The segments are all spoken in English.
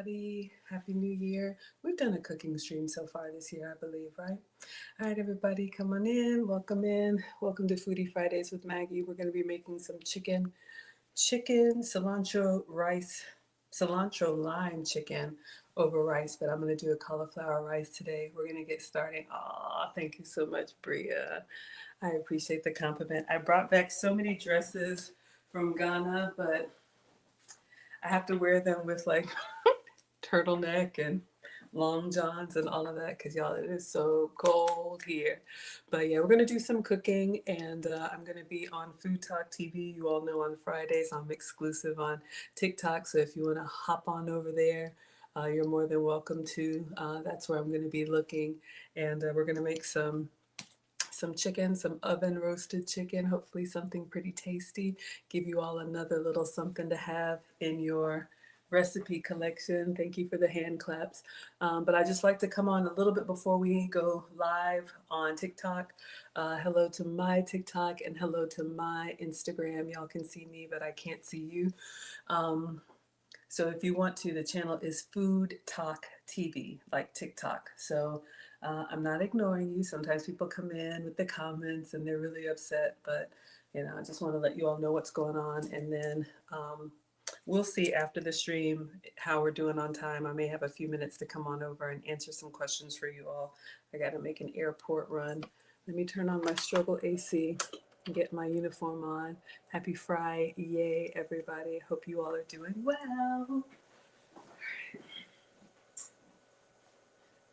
everybody. Happy New Year. We've done a cooking stream so far this year, I believe, right? All right, everybody, come on in. Welcome in. Welcome to Foodie Fridays with Maggie. We're going to be making some chicken, cilantro lime chicken over rice, but I'm going to do a cauliflower rice today. We're going to get started. Aw, thank you so much, Bria. I appreciate the compliment. I brought back so many dresses from Ghana, but I have to wear them with like turtleneck and long johns and all of that because y'all, it is so cold here. But yeah, we're gonna do some cooking, and I'm gonna be on Food Talk TV. You all know on Fridays I'm exclusive on TikTok, so if you want to hop on over there, you're more than welcome to. That's where I'm gonna be looking, and we're gonna make some chicken, some oven roasted chicken, hopefully something pretty tasty. Give you all another little something to have in your recipe collection. Thank you for the hand claps. But I just like to come on a little bit before we go live on TikTok. Hello to my TikTok and hello to my Instagram. Y'all can see me, but I can't see you. So if you want to, the channel is Food Talk TV, like TikTok. So I'm not ignoring you. Sometimes people come in with the comments and they're really upset, but I just want to let you all know what's going on. And then we'll see after the stream how we're doing on time. I may have a few minutes to come on over and answer some questions for you all. I got to make an airport run. Let me turn on my Struggle AC and get my uniform on. Happy Friday, yay, everybody. Hope you all are doing well.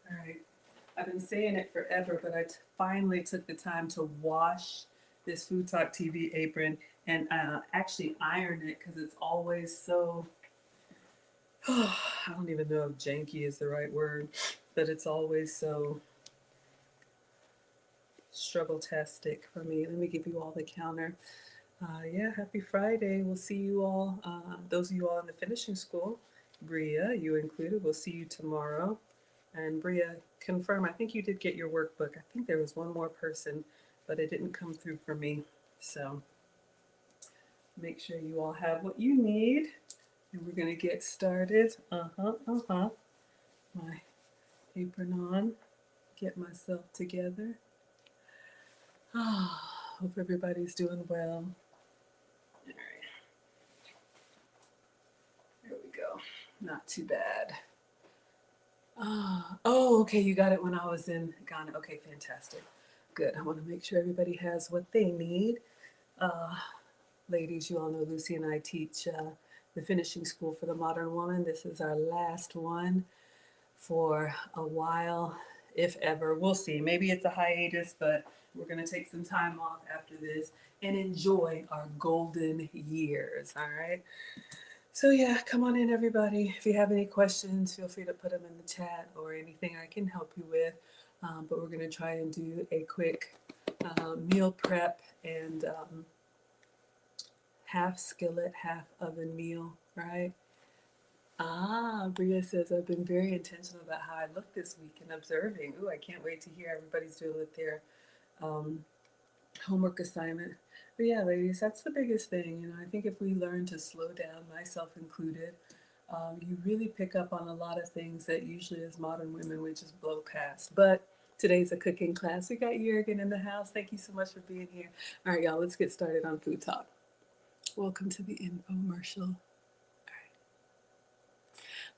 All right. I've been saying it forever, but I finally took the time to wash this Food Talk TV apron and actually iron it because it's always so, I don't even know if janky is the right word, but it's always so struggle-tastic for me. Let me give you all the counter. Yeah, happy Friday. We'll see you all, those of you all in the finishing school, Bria, you included, we'll see you tomorrow. And Bria, confirm, I think you did get your workbook. I think there was one more person, but it didn't come through for me. So make sure you all have what you need. And we're gonna get started. My apron on, get myself together. Hope everybody's doing well. All right, there we go. Not too bad. Oh, okay, you got it when I was in Ghana. Okay, fantastic. Good. I want to make sure everybody has what they need. Ladies, you all know Lucy and I teach the finishing school for the modern woman. This is our last one for a while, if ever. We'll see. Maybe it's a hiatus, but we're going to take some time off after this and enjoy our golden years, all right? So yeah, come on in, everybody. If you have any questions, feel free to put them in the chat or anything I can help you with. But we're going to try and do a quick meal prep and half skillet, half oven meal, right? Bria says, I've been very intentional about how I look this week and observing. Ooh, I can't wait to hear everybody's doing with their homework assignment. But yeah, ladies, that's the biggest thing. I think if we learn to slow down, myself included, you really pick up on a lot of things that usually as modern women we just blow past. But today's a cooking class. We got Jurgen in the house. Thank you so much for being here. All right, y'all, let's get started on Food Talk. Welcome to the infomercial.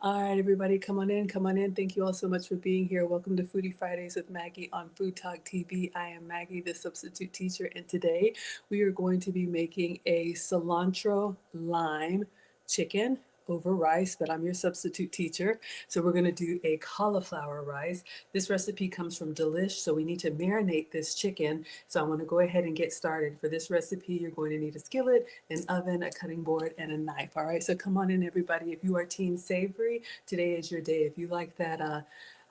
All right, everybody, come on in, come on in. Thank you all so much for being here. Welcome to Foodie Fridays with Maggie on Food Talk TV. I am Maggie, the substitute teacher, and today we are going to be making a cilantro lime chicken over rice, but I'm your substitute teacher. So we're going to do a cauliflower rice. This recipe comes from Delish, so we need to marinate this chicken. So I'm going to go ahead and get started. For this recipe, you're going to need a skillet, an oven, a cutting board, and a knife. All right, so come on in, everybody. If you are team savory, today is your day. If you like that,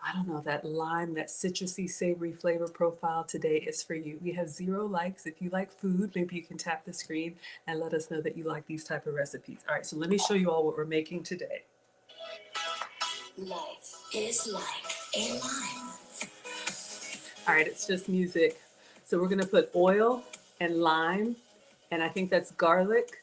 I don't know, that lime, that citrusy, savory flavor profile, today is for you. We have 0 likes. If you like food, maybe you can tap the screen and let us know that you like these type of recipes. All right, so let me show you all what we're making today. Life is like a lime. All right, it's just music. So we're gonna put oil and lime, and I think that's garlic,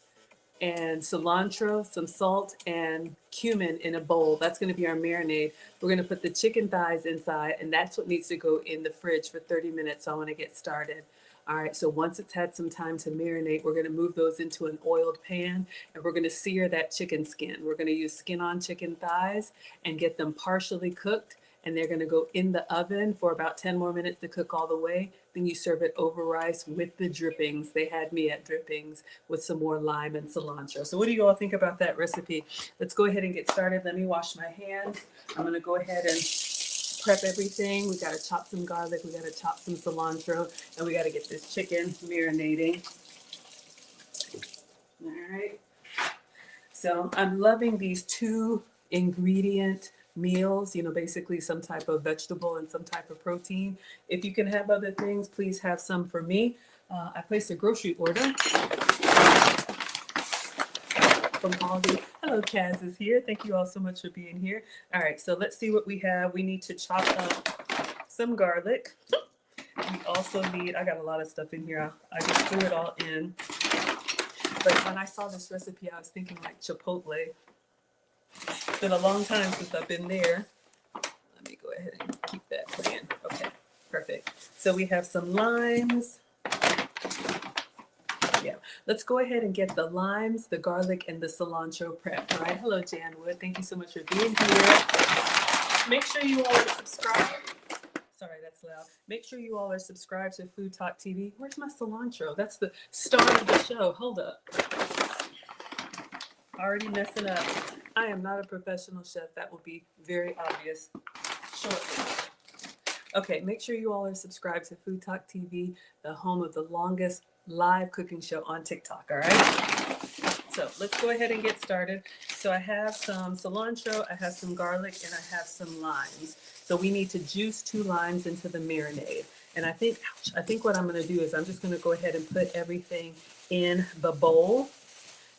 and cilantro, some salt, and cumin in a bowl. That's going to be our marinade. We're going to put the chicken thighs inside, and that's what needs to go in the fridge for 30 minutes. So I want to get started. All right, so once it's had some time to marinate, we're going to move those into an oiled pan, and we're going to sear that chicken skin. We're going to use skin-on chicken thighs and get them partially cooked, and they're going to go in the oven for about 10 more minutes to cook all the way. Then you serve it over rice with the drippings. They had me at drippings with some more lime and cilantro. So what do you all think about that recipe? Let's go ahead and get started. Let me wash my hands. I'm going to go ahead and prep everything. We got to chop some garlic. We got to chop some cilantro, and we got to get this chicken marinating. All right. So I'm loving these 2 ingredient meals, you know, basically some type of vegetable and some type of protein. If you can have other things, please have some for me. I placed a grocery order from Aldi. Hello, Kaz is here. Thank you all so much for being here. All right, so let's see what we have. We need to chop up some garlic. We also need, I got a lot of stuff in here. I just threw it all in. But when I saw this recipe, I was thinking like Chipotle. It's been a long time since I've been there. Let me go ahead and keep that playing. Okay, perfect. So we have some limes. Yeah, let's go ahead and get the limes, the garlic, and the cilantro prepped. All right, hello, Jan Wood. Thank you so much for being here. Make sure you all are subscribed. Sorry, that's loud. Make sure you all are subscribed to Food Talk TV. Where's my cilantro? That's the star of the show. Hold up. Already messing up. I am not a professional chef. That will be very obvious shortly. Okay, make sure you all are subscribed to Food Talk TV, the home of the longest live cooking show on TikTok, all right? So let's go ahead and get started. So I have some cilantro, I have some garlic, and I have some limes. So we need to juice 2 limes into the marinade. And I think what I'm gonna do is I'm just gonna go ahead and put everything in the bowl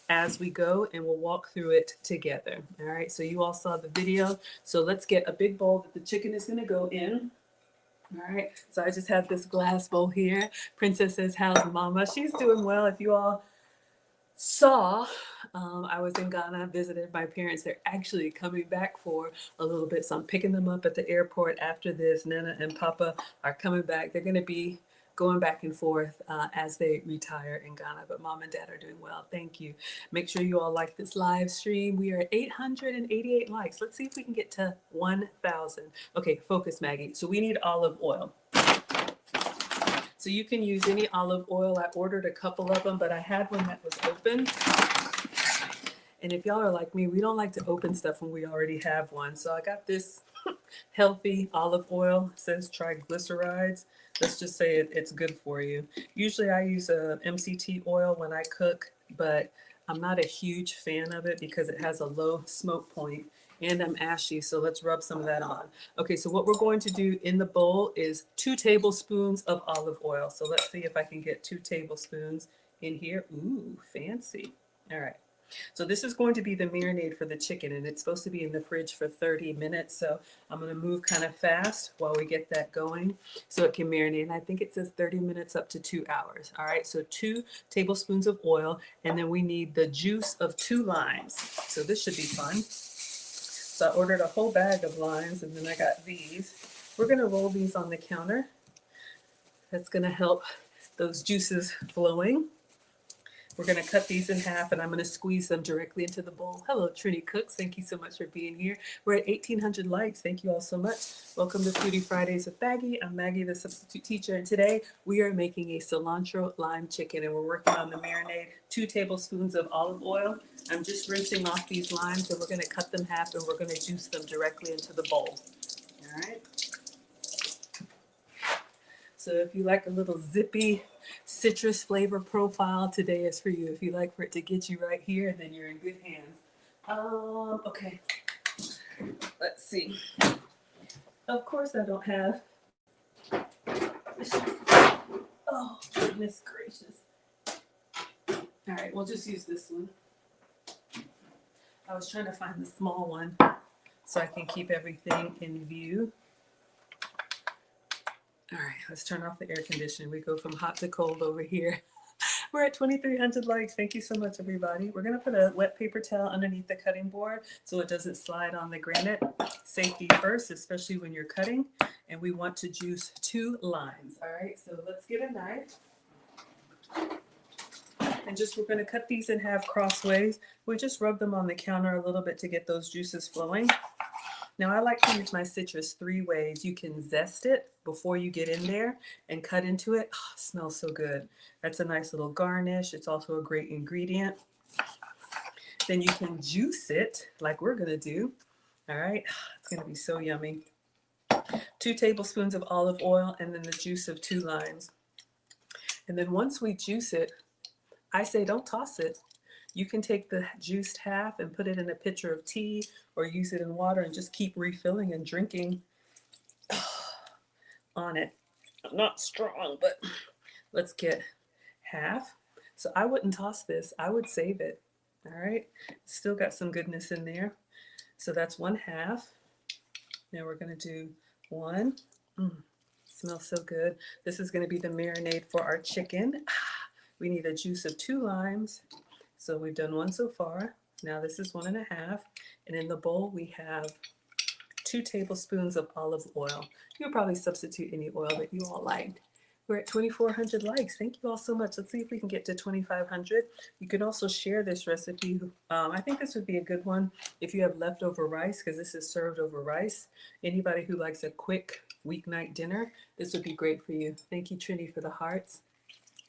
as we go, and we'll walk through it together. All right, so you all saw the video. So let's get a big bowl that the chicken is gonna go in. All right, so I just have this glass bowl here. Princess says, how's mama? She's doing well. If you all saw, I was in Ghana, visited my parents. They're actually coming back for a little bit. So I'm picking them up at the airport after this. Nana and Papa are coming back. They're gonna be going back and forth as they retire in Ghana, but mom and dad are doing well. Thank you. Make sure you all like this live stream. We are at 888 likes. Let's see if we can get to 1,000. Okay, focus, Maggie. So we need olive oil. So you can use any olive oil. I ordered a couple of them, but I had one that was open. And if y'all are like me, we don't like to open stuff when we already have one. So I got this healthy olive oil. It says triglycerides. Let's just say it's good for you. Usually I use a MCT oil when I cook, but I'm not a huge fan of it because it has a low smoke point and I'm ashy. So let's rub some of that on. Okay, so what we're going to do in the bowl is 2 tablespoons of olive oil. So let's see if I can get 2 tablespoons in here. Ooh, fancy. All right. So this is going to be the marinade for the chicken, and it's supposed to be in the fridge for 30 minutes. So I'm going to move kind of fast while we get that going so it can marinate. And I think it says 30 minutes up to 2 hours. All right, so 2 tablespoons of oil, and then we need the juice of 2 limes. So this should be fun. So I ordered a whole bag of limes, and then I got these. We're going to roll these on the counter. That's going to help those juices flowing. We're going to cut these in half, and I'm going to squeeze them directly into the bowl. Hello, Trini Cooks. Thank you so much for being here. We're at 1,800 likes. Thank you all so much. Welcome to Foodie Fridays with Maggie. I'm Maggie, the substitute teacher, and today we are making a cilantro lime chicken, and we're working on the marinade. 2 tablespoons of olive oil. I'm just rinsing off these limes, and we're going to cut them half, and we're going to juice them directly into the bowl. All right. So if you like a little zippy citrus flavor profile, today is for you. If you like for it to get you right here, then you're in good hands. Okay, let's see. Of course I don't have, oh goodness gracious. All right, we'll just use this one. I was trying to find the small one so I can keep everything in view. All right, let's turn off the air conditioning. We go from hot to cold over here. We're at 2,300 likes. Thank you so much, everybody. We're going to put a wet paper towel underneath the cutting board so it doesn't slide on the granite. Safety first, especially when you're cutting. And we want to juice 2 limes. All right, so let's get a knife. And we're going to cut these in half crossways. We just rub them on the counter a little bit to get those juices flowing. Now, I like to use my citrus 3 ways. You can zest it before you get in there and cut into it. Oh, it smells so good. That's a nice little garnish. It's also a great ingredient. Then you can juice it like we're going to do. All right, it's going to be so yummy. 2 tablespoons of olive oil and then the juice of 2 limes. And then once we juice it, I say don't toss it. You can take the juiced half and put it in a pitcher of tea or use it in water and just keep refilling and drinking on it. I'm not strong, but let's get half. So I wouldn't toss this. I would save it. All right. Still got some goodness in there. So that's 1/2. Now we're going to do 1. Smells so good. This is going to be the marinade for our chicken. We need a juice of 2 limes. So we've done 1 so far. Now this is 1.5. And in the bowl, we have 2 tablespoons of olive oil. You'll probably substitute any oil that you all like. We're at 2,400 likes. Thank you all so much. Let's see if we can get to 2,500. You can also share this recipe. I think this would be a good one if you have leftover rice, because this is served over rice. Anybody who likes a quick weeknight dinner, this would be great for you. Thank you, Trini, for the hearts.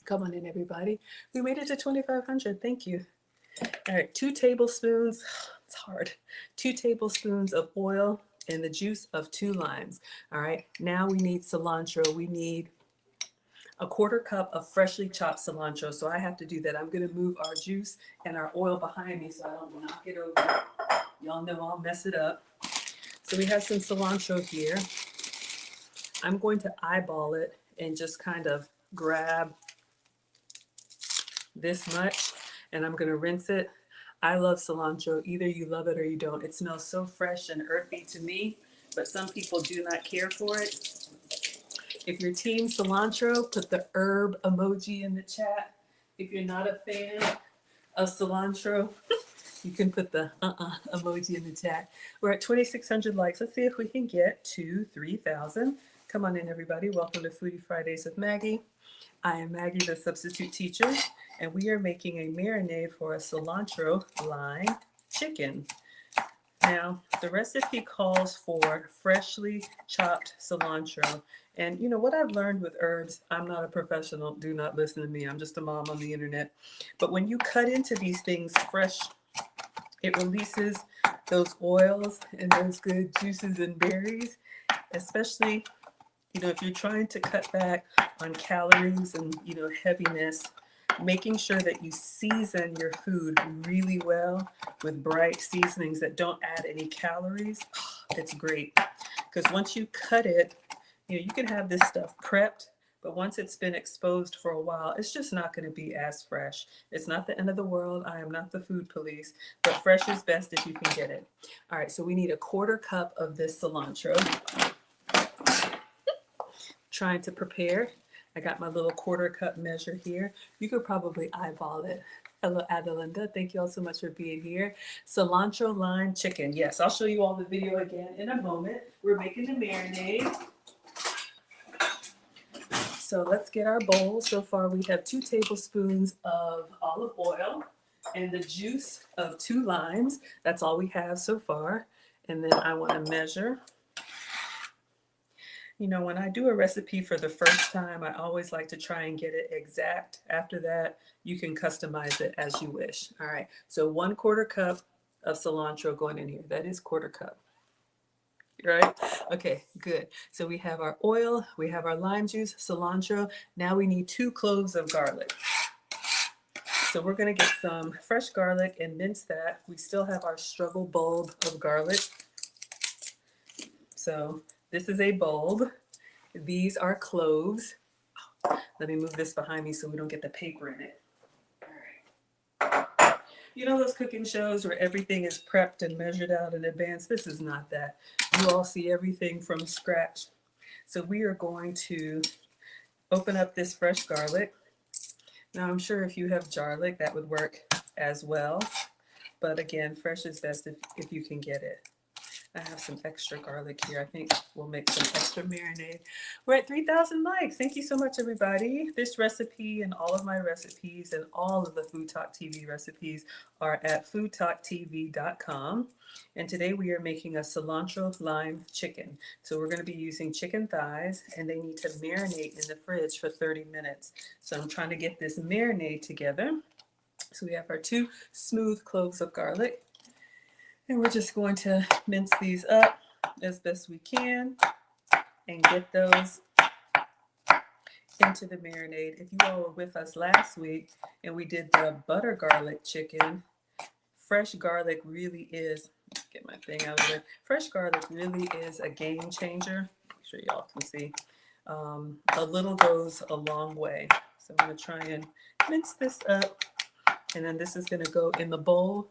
Come on in, everybody. We made it to 2,500. Thank you. All right, 2 tablespoons. It's hard. 2 tablespoons of oil and the juice of 2 limes. All right, now we need cilantro. We need a 1/4 cup of freshly chopped cilantro. So I have to do that. I'm going to move our juice and our oil behind me so I don't knock it over. Y'all know I'll mess it up. So we have some cilantro here. I'm going to eyeball it and just kind of grab this much, and I'm going to rinse it. I love cilantro. Either you love it or you don't. It smells so fresh and earthy to me, but some people do not care for it. If you're team cilantro, put the herb emoji in the chat. If you're not a fan of cilantro, you can put the emoji in the chat. We're at 2,600 likes. Let's see if we can get to 3,000. Come on in, everybody. Welcome to Foodie Fridays with Maggie. I am Maggie, the substitute teacher, and we are making a marinade for a cilantro lime chicken. Now, the recipe calls for freshly chopped cilantro. And you know what I've learned with herbs, I'm not a professional. Do not listen to me. I'm just a mom on the internet. But when you cut into these things fresh, it releases those oils and those good juices and berries, especially, you know, if you're trying to cut back on calories and, you know, heaviness, making sure that you season your food really well with bright seasonings that don't add any calories. It's great, because once you cut it, you know, you can have this stuff prepped, but once it's been exposed for a while, it's just not going to be as fresh. It's not the end of the world. I am not the food police, but fresh is best if you can get it. All right, so we need a 1/4 cup of this cilantro. Trying to prepare. I got my little 1/4 cup measure here. You could probably eyeball it. Hello, Adelinda. Thank you all so much for being here. Cilantro lime chicken. Yes, I'll show you all the video again in a moment. We're making the marinade. So let's get our bowl. So far we have 2 tablespoons of olive oil and the juice of 2 limes. That's all we have so far. And then I want to measure. You know, when I do a recipe for the first time, I always like to try and get it exact. After that, you can customize it as you wish. All right, so 1/4 cup of cilantro going in here. That is 1/4 cup. Right? Okay, good. So we have our oil, we have our lime juice, cilantro. Now we need 2 cloves of garlic. So we're going to get some fresh garlic and mince that. We still have our struggle bulb of garlic. So this is a bulb. These are cloves. Let me move this behind me so we don't get the paper in it. All right. You know those cooking shows where everything is prepped and measured out in advance? This is not that. You all see everything from scratch. So we are going to open up this fresh garlic. Now I'm sure if you have garlic, that would work as well. But again, fresh is best if you can get it. I have some extra garlic here. I think we'll make some extra marinade. We're at 3,000 likes. Thank you so much, everybody. This recipe and all of my recipes and all of the Food Talk TV recipes are at foodtalktv.com. And today we are making a cilantro lime chicken. So we're going to be using chicken thighs, and they need to marinate in the fridge for 30 minutes. So I'm trying to get this marinade together. So we have our 2 smooth cloves of garlic. And we're just going to mince these up as best we can and get those into the marinade. If you all were with us last week and we did the butter garlic chicken, fresh garlic really is, get my thing out of there, fresh garlic really is a game changer. Make sure y'all can see. A little goes a long way. So I'm going to try and mince this up. And then this is going to go in the bowl.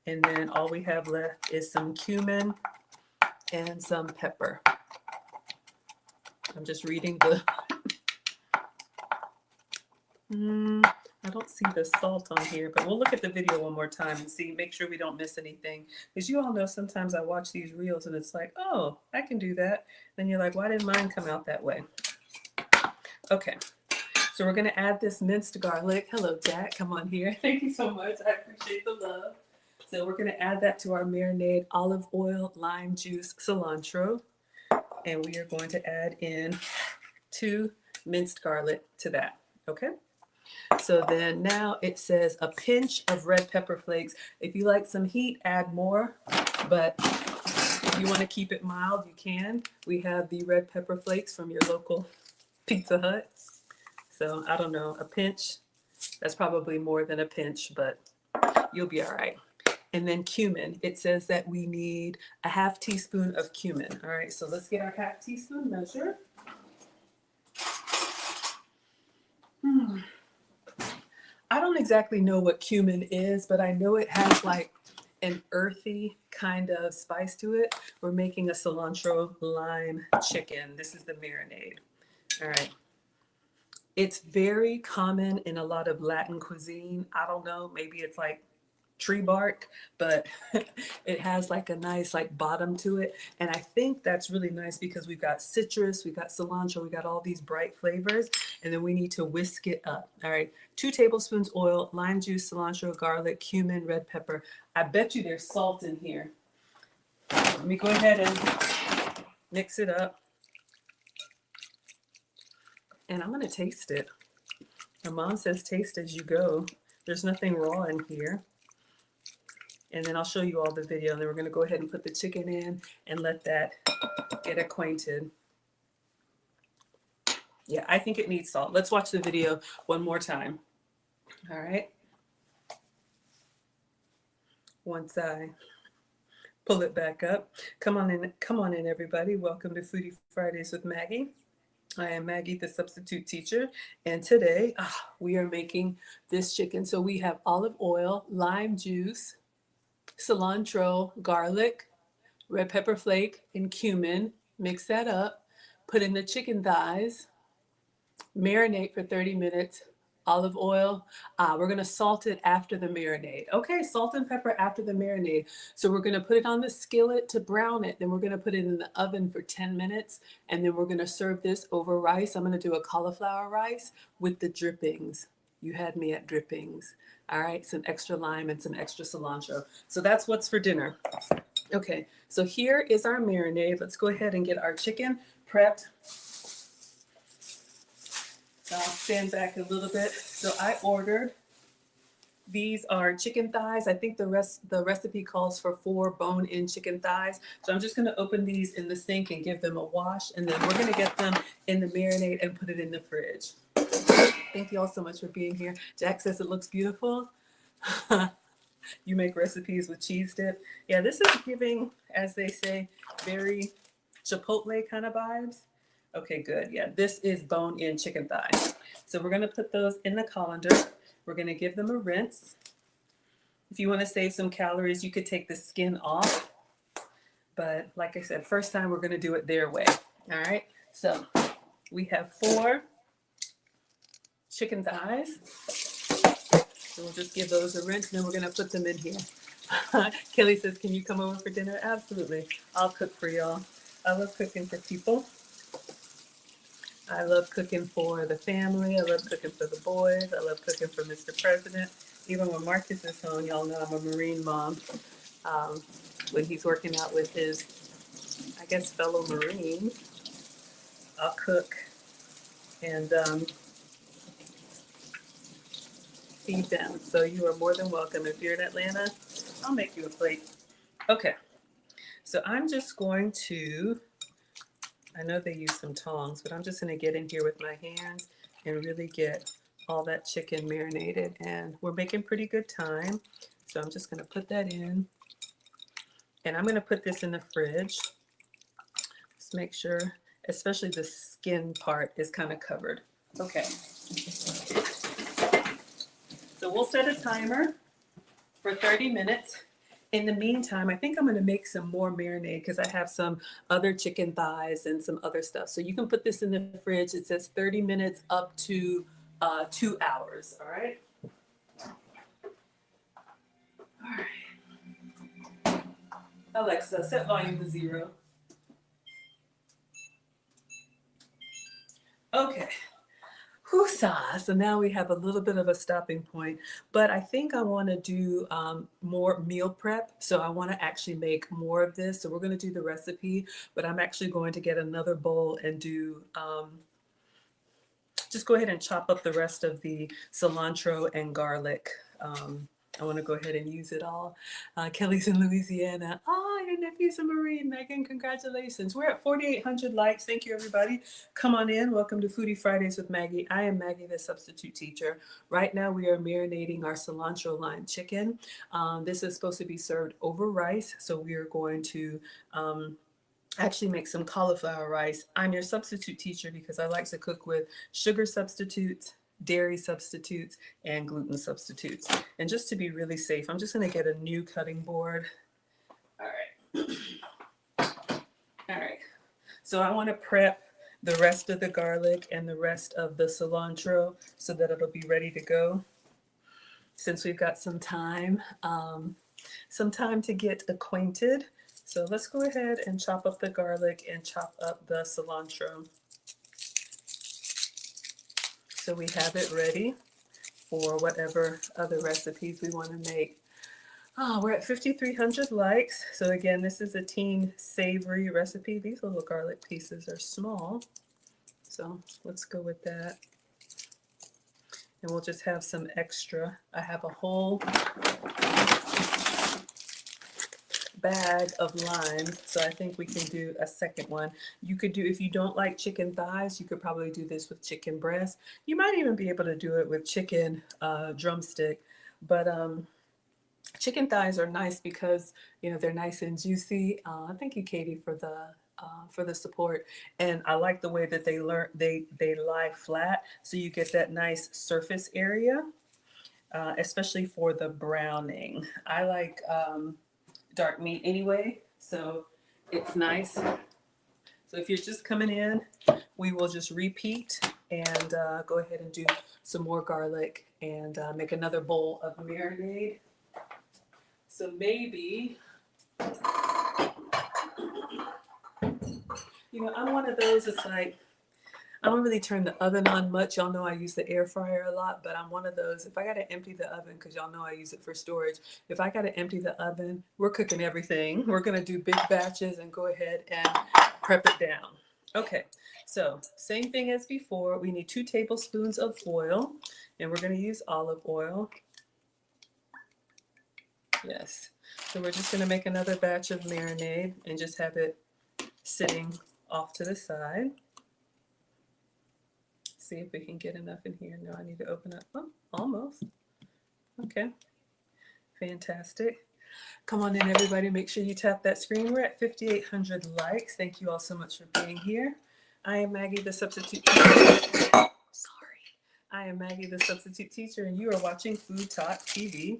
And then all we have left is some cumin and some pepper. I'm just reading the, I don't see the salt on here, but we'll look at the video one more time and see, make sure we don't miss anything. Because you all know sometimes I watch these reels and it's like, oh, I can do that. Then you're like, why didn't mine come out that way? Okay, so we're gonna add this minced garlic. Hello, Jack, come on here. Thank you so much, I appreciate the love. So we're going to add that to our marinade: olive oil, lime juice, cilantro, and we are going to add in 2 minced garlic to that, okay? So then now it says a pinch of red pepper flakes. If you like some heat, add more, but if you want to keep it mild, you can. We have the red pepper flakes from your local Pizza Hut. So I don't know, a pinch, that's probably more than a pinch, but you'll be all right. And then cumin, it says that we need a ½ teaspoon of cumin. All right, so let's get our ½ teaspoon measure. I don't exactly know what cumin is, but I know it has like an earthy kind of spice to it. We're making a cilantro lime chicken. This is the marinade. All right. It's very common in a lot of Latin cuisine. I don't know, maybe it's like tree bark, but it has like a nice like bottom to it. And I think that's really nice because we've got citrus, we've got cilantro, we got all these bright flavors, and then we need to whisk it up. All right, 2 tablespoons oil, lime juice, cilantro, garlic, cumin, red pepper. I bet you there's salt in here. Let me go ahead and mix it up. And I'm gonna taste it. My mom says taste as you go. There's nothing raw in here. And then I'll show you all the video, and then we're going to go ahead and put the chicken in and let that get acquainted. Yeah, I think it needs salt. Let's watch the video one more time. All right. Once I pull it back up, come on in, everybody. Welcome to Foodie Fridays with Maggie. I am Maggie, the substitute teacher, and today we are making this chicken. So we have olive oil, lime juice, cilantro, garlic, red pepper flake, and cumin. Mix that up. Put in the chicken thighs. Marinate for 30 minutes. Olive oil. We're going to salt it after the marinade. Okay, salt and pepper after the marinade. So we're going to put it on the skillet to brown it. Then we're going to put it in the oven for 10 minutes. And then we're going to serve this over rice. I'm going to do a cauliflower rice with the drippings. You had me at drippings. All right, some extra lime and some extra cilantro. So that's what's for dinner. Okay, so here is our marinade. Let's go ahead and get our chicken prepped. So I'll stand back a little bit. So I ordered, these are chicken thighs. I think the recipe calls for 4 bone-in chicken thighs. So I'm just gonna open these in the sink and give them a wash, and then we're gonna get them in the marinade and put it in the fridge. Thank you all so much for being here. Jack says it looks beautiful. You make recipes with cheese dip. Yeah, this is giving, as they say, very Chipotle kind of vibes. Okay, good. Yeah, this is bone-in chicken thigh. So we're gonna put those in the colander. We're gonna give them a rinse. If you wanna save some calories, you could take the skin off. But like I said, first time we're gonna do it their way. All right, so we have 4 chicken thighs. So we'll just give those a rinse, and then we're gonna put them in here. Kelly says, can you come over for dinner? Absolutely. I'll cook for y'all. I love cooking for people. I love cooking for the family. I love cooking for the boys. I love cooking for Mr. President. Even when Marcus is home, y'all know I'm a Marine mom. When he's working out with his, I guess, fellow Marines, I'll cook and feed them. So you are more than welcome. If you're in Atlanta, I'll make you a plate. Okay, so I'm just going to, I know they use some tongs, but I'm just going to get in here with my hands and really get all that chicken marinated. And we're making pretty good time. So I'm just going to put that in. And I'm going to put this in the fridge. Just make sure, especially the skin part is kind of covered. Okay. So we'll set a timer for 30 minutes. In the meantime, I think I'm going to make some more marinade because I have some other chicken thighs and some other stuff. So you can put this in the fridge. It says 30 minutes up to 2 hours. All right. All right. Alexa, set volume to 0. Okay. Whoosah. So now we have a little bit of a stopping point, but I think I want to do more meal prep. So I want to actually make more of this. So we're going to do the recipe, but I'm actually going to get another bowl and do, just go ahead and chop up the rest of the cilantro and garlic. I want to go ahead and use it all. Kelly's in Louisiana. Oh, your nephew's a Marine. Megan, congratulations. We're at 4,800 likes. Thank you, everybody. Come on in. Welcome to Foodie Fridays with Maggie. I am Maggie, the substitute teacher. Right now, we are marinating our cilantro lime chicken. This is supposed to be served over rice, so we are going to actually make some cauliflower rice. I'm your substitute teacher because I like to cook with sugar substitutes, dairy substitutes, and gluten substitutes. And just to be really safe, I'm just going to get a new cutting board. All right. All right. So I want to prep the rest of the garlic and the rest of the cilantro so that it'll be ready to go. Since we've got some time to get acquainted. So let's go ahead and chop up the garlic and chop up the cilantro. So we have it ready for whatever other recipes we want to make. Oh, we're at 5,300 likes. So again, this is a teen savory recipe. These little garlic pieces are small. So let's go with that. And we'll just have some extra. I have a whole bag of limes, so I think we can do a second one. You could do, if you don't like chicken thighs, you could probably do this with chicken breast. You might even be able to do it with chicken drumstick, but chicken thighs are nice because, you know, they're nice and juicy. Thank you, Katie, for the support. And I like the way that they lie flat, so you get that nice surface area, especially for the browning. I like dark meat anyway, so it's nice. So if you're just coming in, we will just repeat and go ahead and do some more garlic and make another bowl of marinade. So maybe, you know, I'm one of those, it's like, I don't really turn the oven on much. Y'all know I use the air fryer a lot, but I'm one of those, if I got to empty the oven, because y'all know I use it for storage, if I got to empty the oven, we're cooking everything. We're going to do big batches and go ahead and prep it down. Okay, so same thing as before. We need 2 tablespoons of oil, and we're going to use olive oil. Yes, so we're just going to make another batch of marinade and just have it sitting off to the side. See if we can get enough in here. No, I need to open up. Oh, almost. Okay. Fantastic. Come on in, everybody. Make sure you tap that screen. We're at 5,800 likes. Thank you all so much for being here. I am Maggie, the substitute teacher. Sorry. I am Maggie, the substitute teacher, and you are watching Food Talk TV.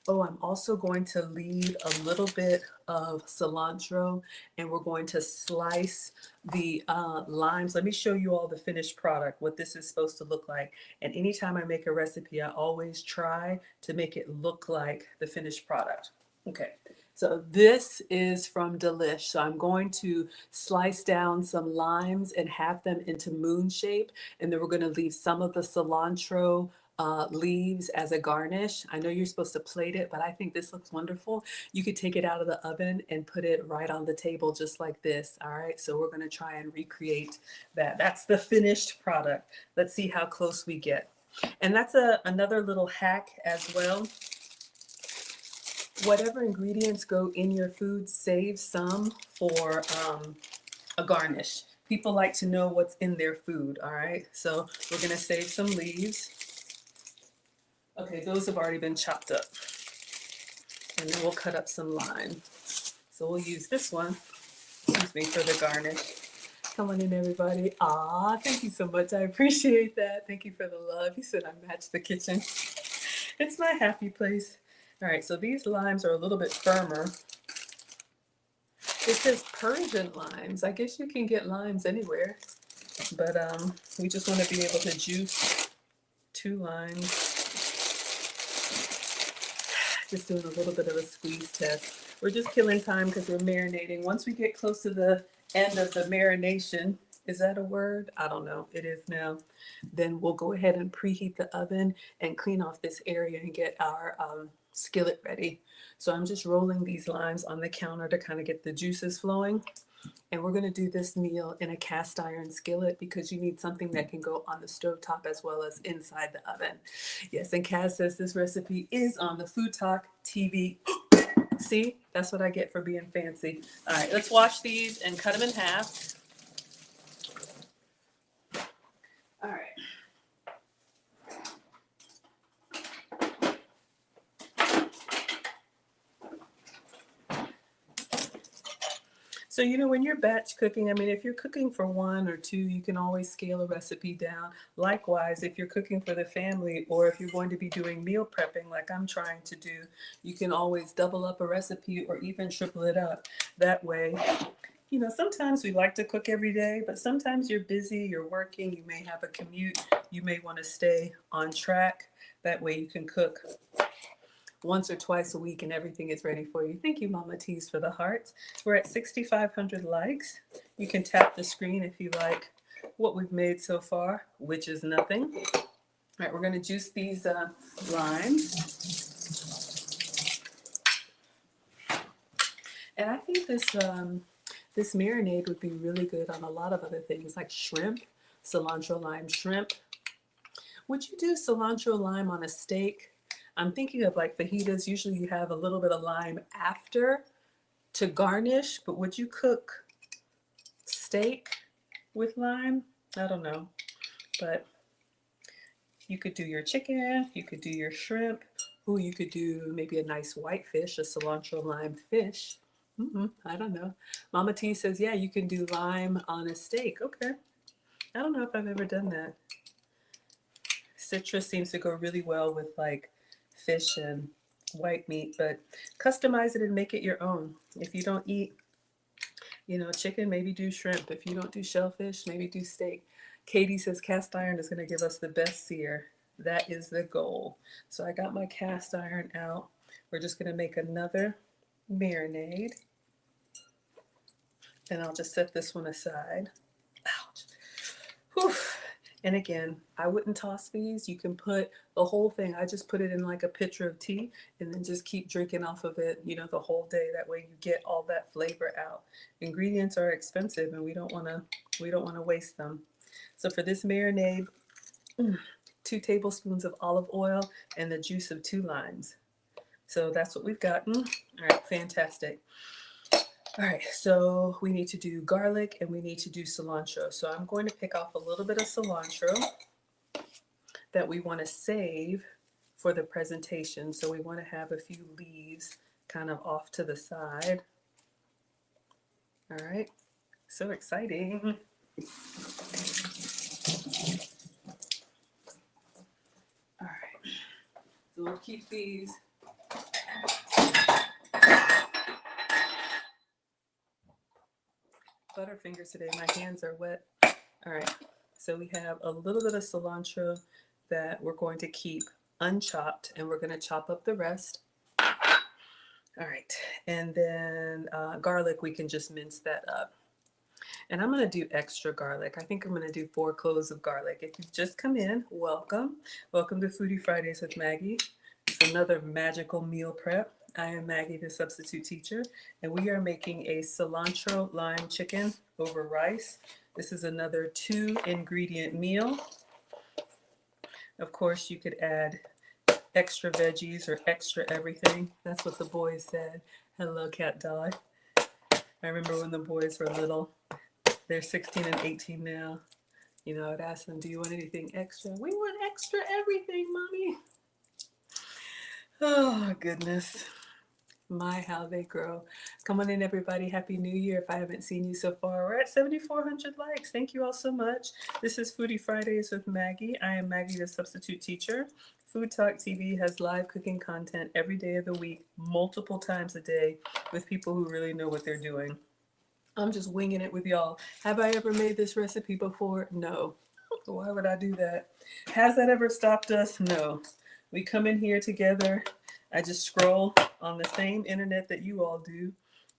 Oh, I'm also going to leave a little bit of cilantro, and we're going to slice the limes. Let me show you all the finished product, what this is supposed to look like. And anytime I make a recipe, I always try to make it look like the finished product. Okay, so this is from Delish. So I'm going to slice down some limes and have them into moon shape, and then we're going to leave some of the cilantro leaves as a garnish. I know you're supposed to plate it, but I think this looks wonderful. You could take it out of the oven and put it right on the table just like this. All right, so we're going to try and recreate that. That's the finished product. Let's see how close we get. And that's another little hack as well. Whatever ingredients go in your food, save some for a garnish. People like to know what's in their food, all right? So we're gonna save some leaves. Okay, those have already been chopped up. And then we'll cut up some lime. So we'll use this one, excuse me, for the garnish. Come on in, everybody. Ah, thank you so much. I appreciate that. Thank you for the love. He said I matched the kitchen. It's my happy place. All right, so these limes are a little bit firmer. It says Persian limes. I guess you can get limes anywhere, but we just want to be able to juice 2 limes. Just doing a little bit of a squeeze test. We're just killing time because we're marinating. Once we get close to the end of the marination, is that a word? I don't know. It is now. Then we'll go ahead and preheat the oven and clean off this area and get our skillet ready. So I'm just rolling these limes on the counter to kind of get the juices flowing. And we're going to do this meal in a cast iron skillet because you need something that can go on the stovetop as well as inside the oven. Yes, and Kaz says this recipe is on the Fttv. See, that's what I get for being fancy. All right, let's wash these and cut them in half. All right. So, you know, when you're batch cooking, I mean, if you're cooking for 1 or 2, you can always scale a recipe down. Likewise, if you're cooking for the family or if you're going to be doing meal prepping like I'm trying to do, you can always double up a recipe or even triple it up. That way, you know, sometimes we like to cook every day, but sometimes you're busy, you're working, you may have a commute, you may want to stay on track. That way you can cook once or twice a week and everything is ready for you. Thank you, Mama Tees, for the hearts. We're at 6,500 likes. You can tap the screen if you like what we've made so far, which is nothing. All right, we're going to juice these limes. And I think this marinade would be really good on a lot of other things like shrimp, cilantro lime shrimp. Would you do cilantro lime on a steak? I'm thinking of like fajitas. Usually you have a little bit of lime after to garnish, but would you cook steak with lime? I don't know, but you could do your chicken, you could do your shrimp. Ooh, you could do maybe a nice white fish, a cilantro lime fish. I don't know. Mama T says, yeah, you can do lime on a steak. Okay. I don't know if I've ever done that. Citrus seems to go really well with like fish and white meat, but customize it and make it your own. If you don't eat, you know, chicken, maybe do shrimp. If you don't do shellfish, maybe do steak. Katie says cast iron is going to give us the best sear. That is the goal. So I got my cast iron out. We're just going to make another marinade. And I'll just set this one aside. Ouch. Whew. And again, I wouldn't toss these. You can put the whole thing. I just put it in like a pitcher of tea and then just keep drinking off of it, you know, the whole day. That way you get all that flavor out. Ingredients are expensive and we don't want to waste them. So for this marinade, 2 tablespoons of olive oil and the juice of 2 limes. So that's what we've gotten. All right, fantastic. All right, so we need to do garlic and we need to do cilantro. So I'm going to pick off a little bit of cilantro that we want to save for the presentation. So we want to have a few leaves kind of off to the side. All right, so exciting. All right, so we'll keep these Butterfingers today. My hands are wet. All right. So we have a little bit of cilantro that we're going to keep unchopped, and we're going to chop up the rest. All right. And then garlic, we can just mince that up. And I'm going to do extra garlic. I think I'm going to do 4 cloves of garlic. If you've just come in, welcome. Welcome to Foodie Fridays with Maggie. It's another magical meal prep. I am Maggie, the substitute teacher, and we are making a cilantro lime chicken over rice. This is another 2-ingredient meal. Of course, you could add extra veggies or extra everything. That's what the boys said. Hello, cat dog. I remember when the boys were little. They're 16 and 18 now. You know, I'd ask them, do you want anything extra? We want extra everything, Mommy. Oh, goodness. My, how they grow. Come on in, everybody. Happy New Year. If I haven't seen you so far, we're at 7,400 likes. Thank you all so much. This is Foodie Fridays with Maggie. I am Maggie, the substitute teacher. Food Talk TV has live cooking content every day of the week, multiple times a day, with people who really know what they're doing. I'm just winging it with y'all. Have I ever made this recipe before? No. Why would I do that? Has that ever stopped us? No. We come in here together. I just scroll on the same internet that you all do.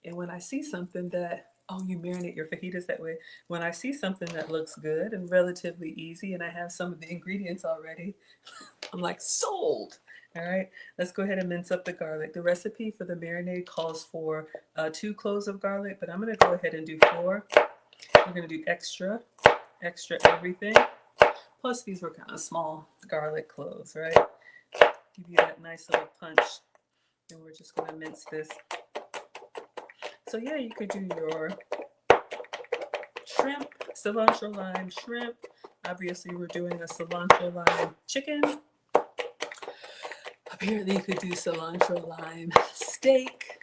And when I see something that, oh, you marinate your fajitas that way. When I see something that looks good and relatively easy and I have some of the ingredients already, I'm like, sold. All right, let's go ahead and mince up the garlic. The recipe for the marinade calls for 2 cloves of garlic, but I'm going to go ahead and do 4. We're going to do extra everything. Plus, these were kind of small garlic cloves, right? Give you that nice little punch. And we're just going to mince this. So yeah, you could do your shrimp, cilantro lime shrimp. Obviously, we're doing a cilantro lime chicken. Apparently, you could do cilantro lime steak.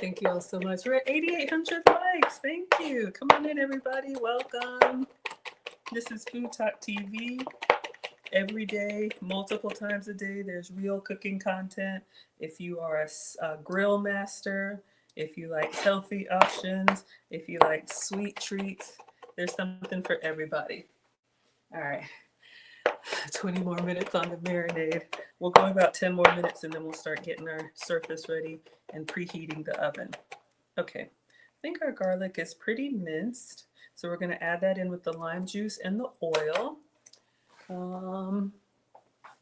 Thank you all so much. We're at 8,800 likes. Thank you. Come on in, everybody. Welcome. This is Food Talk TV. Every day, multiple times a day, there's real cooking content. If you are a grill master, if you like healthy options, if you like sweet treats, there's something for everybody. All right. 20 more minutes on the marinade. We'll go about 10 more minutes and then we'll start getting our surface ready and preheating the oven. Okay, I think our garlic is pretty minced. So we're going to add that in with the lime juice and the oil.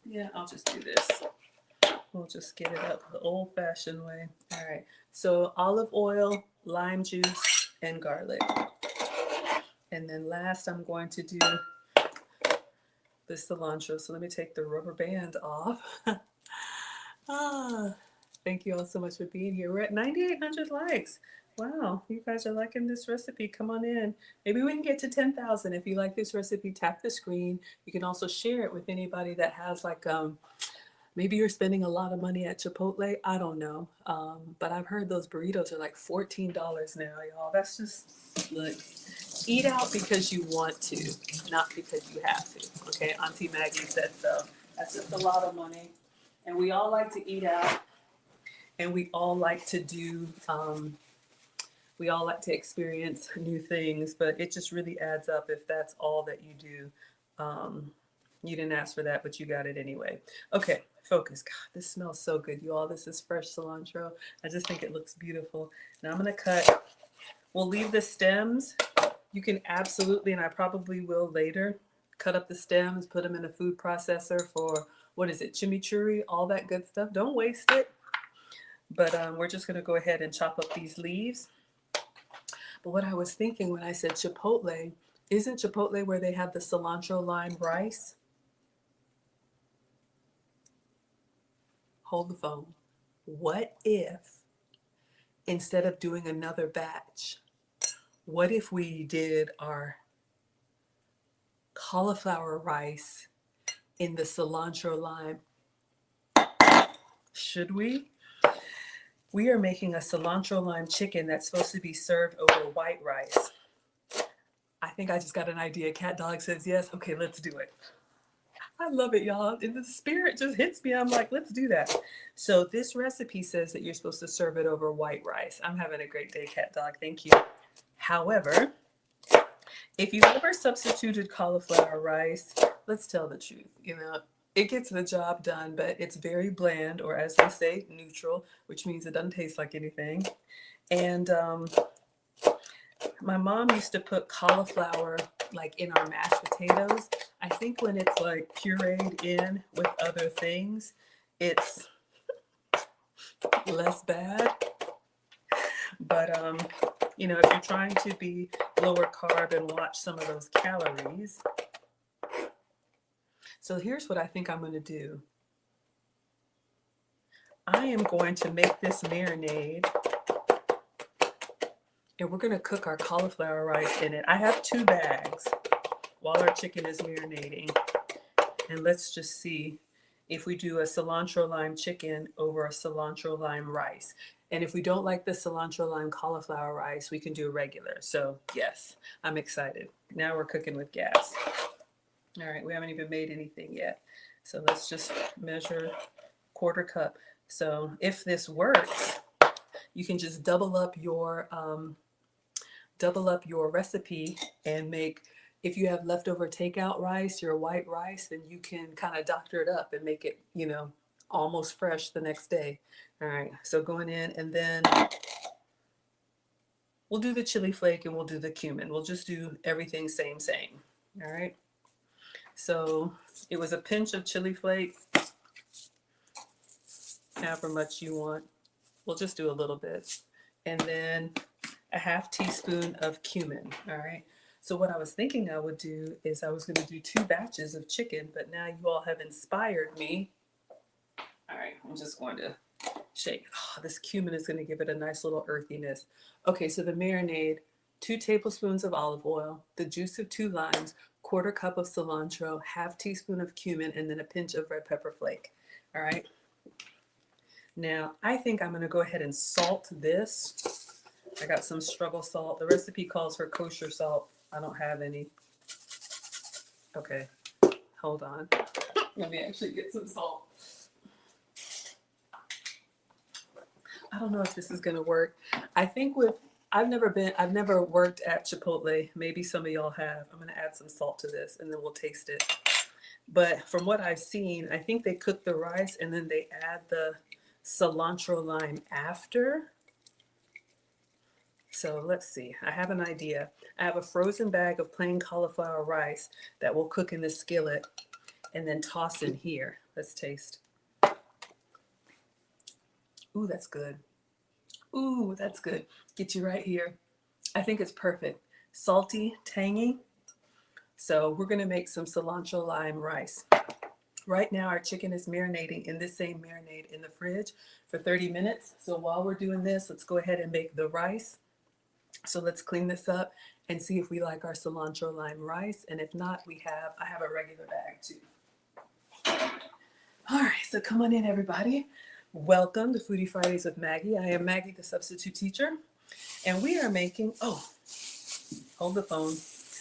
Yeah, I'll just do this. We'll just get it up the old-fashioned way. All right, so olive oil, lime juice, and garlic. And then last, I'm going to do the cilantro. So let me take the rubber band off. Thank you all so much for being here. We're at 9,800 likes. Wow, you guys are liking this recipe. Come on in. Maybe we can get to 10,000. If you like this recipe, tap the screen. You can also share it with anybody that has like, maybe you're spending a lot of money at Chipotle. I don't know. But I've heard those burritos are like $14 now, y'all. That's just, look, eat out because you want to, not because you have to. Okay, Auntie Maggie said so. That's just a lot of money. And we all like to eat out. And we all like to do, we all like to experience new things, but it just really adds up if that's all that you do. You didn't ask for that, but you got it anyway. Okay, focus. God, this smells so good, you all. This is fresh cilantro. I just think it looks beautiful. Now I'm gonna cut, we'll leave the stems. You can absolutely, and I probably will later, cut up the stems, put them in a food processor for, what is it, chimichurri, all that good stuff. Don't waste it. But we're just gonna go ahead and chop up these leaves. But what I was thinking when I said Chipotle, isn't Chipotle where they have the cilantro lime rice? Hold the phone. What if, instead of doing another batch, what if we did our cauliflower rice in the cilantro lime? Should we? We are making a cilantro lime chicken that's supposed to be served over white rice. I think I just got an idea. Cat Dog says yes. Okay, let's do it. I love it, y'all. And the spirit just hits me. I'm like, let's do that. So this recipe says that you're supposed to serve it over white rice. I'm having a great day, Cat Dog. Thank you. However, if you've ever substituted cauliflower rice, let's tell the truth. It gets the job done, but it's very bland, or as they say, neutral, which means it doesn't taste like anything. And my mom used to put cauliflower like in our mashed potatoes. I think when it's like pureed in with other things, it's less bad. But if you're trying to be lower carb and watch some of those calories. So here's what I think I'm going to do. I am going to make this marinade, and we're going to cook our cauliflower rice in it. I have 2 bags while our chicken is marinating. And let's just see if we do a cilantro lime chicken over a cilantro lime rice. And if we don't like the cilantro lime cauliflower rice, we can do a regular. So yes, I'm excited. Now we're cooking with gas. All right, we haven't even made anything yet. So let's just measure 1/4 cup. So if this works, you can just double up your recipe and make, if you have leftover takeout rice, your white rice, then you can kind of doctor it up and make it, almost fresh the next day. All right, so going in, and then we'll do the chili flake and we'll do the cumin. We'll just do everything same. All right. So it was a pinch of chili flake, however much you want. We'll just do a little bit. And then a 1/2 teaspoon of cumin. All right. So what I was thinking I would do is I was going to do 2 batches of chicken, but now you all have inspired me. All right, I'm just going to shake. Oh, this cumin is going to give it a nice little earthiness. Okay, so the marinade, 2 tablespoons of olive oil, the juice of 2 limes, 1/4 cup of cilantro, 1/2 teaspoon of cumin, and then a pinch of red pepper flake. All right. Now, I think I'm going to go ahead and salt this. I got some struggle salt. The recipe calls for kosher salt. I don't have any. Okay, hold on. Let me actually get some salt. I don't know if this is going to work. I think I've never worked at Chipotle. Maybe some of y'all have. I'm going to add some salt to this and then we'll taste it. But from what I've seen, I think they cook the rice and then they add the cilantro lime after. So let's see. I have an idea. I have a frozen bag of plain cauliflower rice that will cook in the skillet and then toss in here. Let's taste. Ooh, that's good. Ooh, that's good. Get you right here. I think it's perfect. Salty, tangy. So we're going to make some cilantro lime rice. Right now, our chicken is marinating in this same marinade in the fridge for 30 minutes. So while we're doing this, let's go ahead and make the rice. So let's clean this up and see if we like our cilantro lime rice. And if not, I have a regular bag too. All right, so come on in, everybody. Welcome to Foodie Fridays with Maggie. I am Maggie, the substitute teacher. And we are making, hold the phone.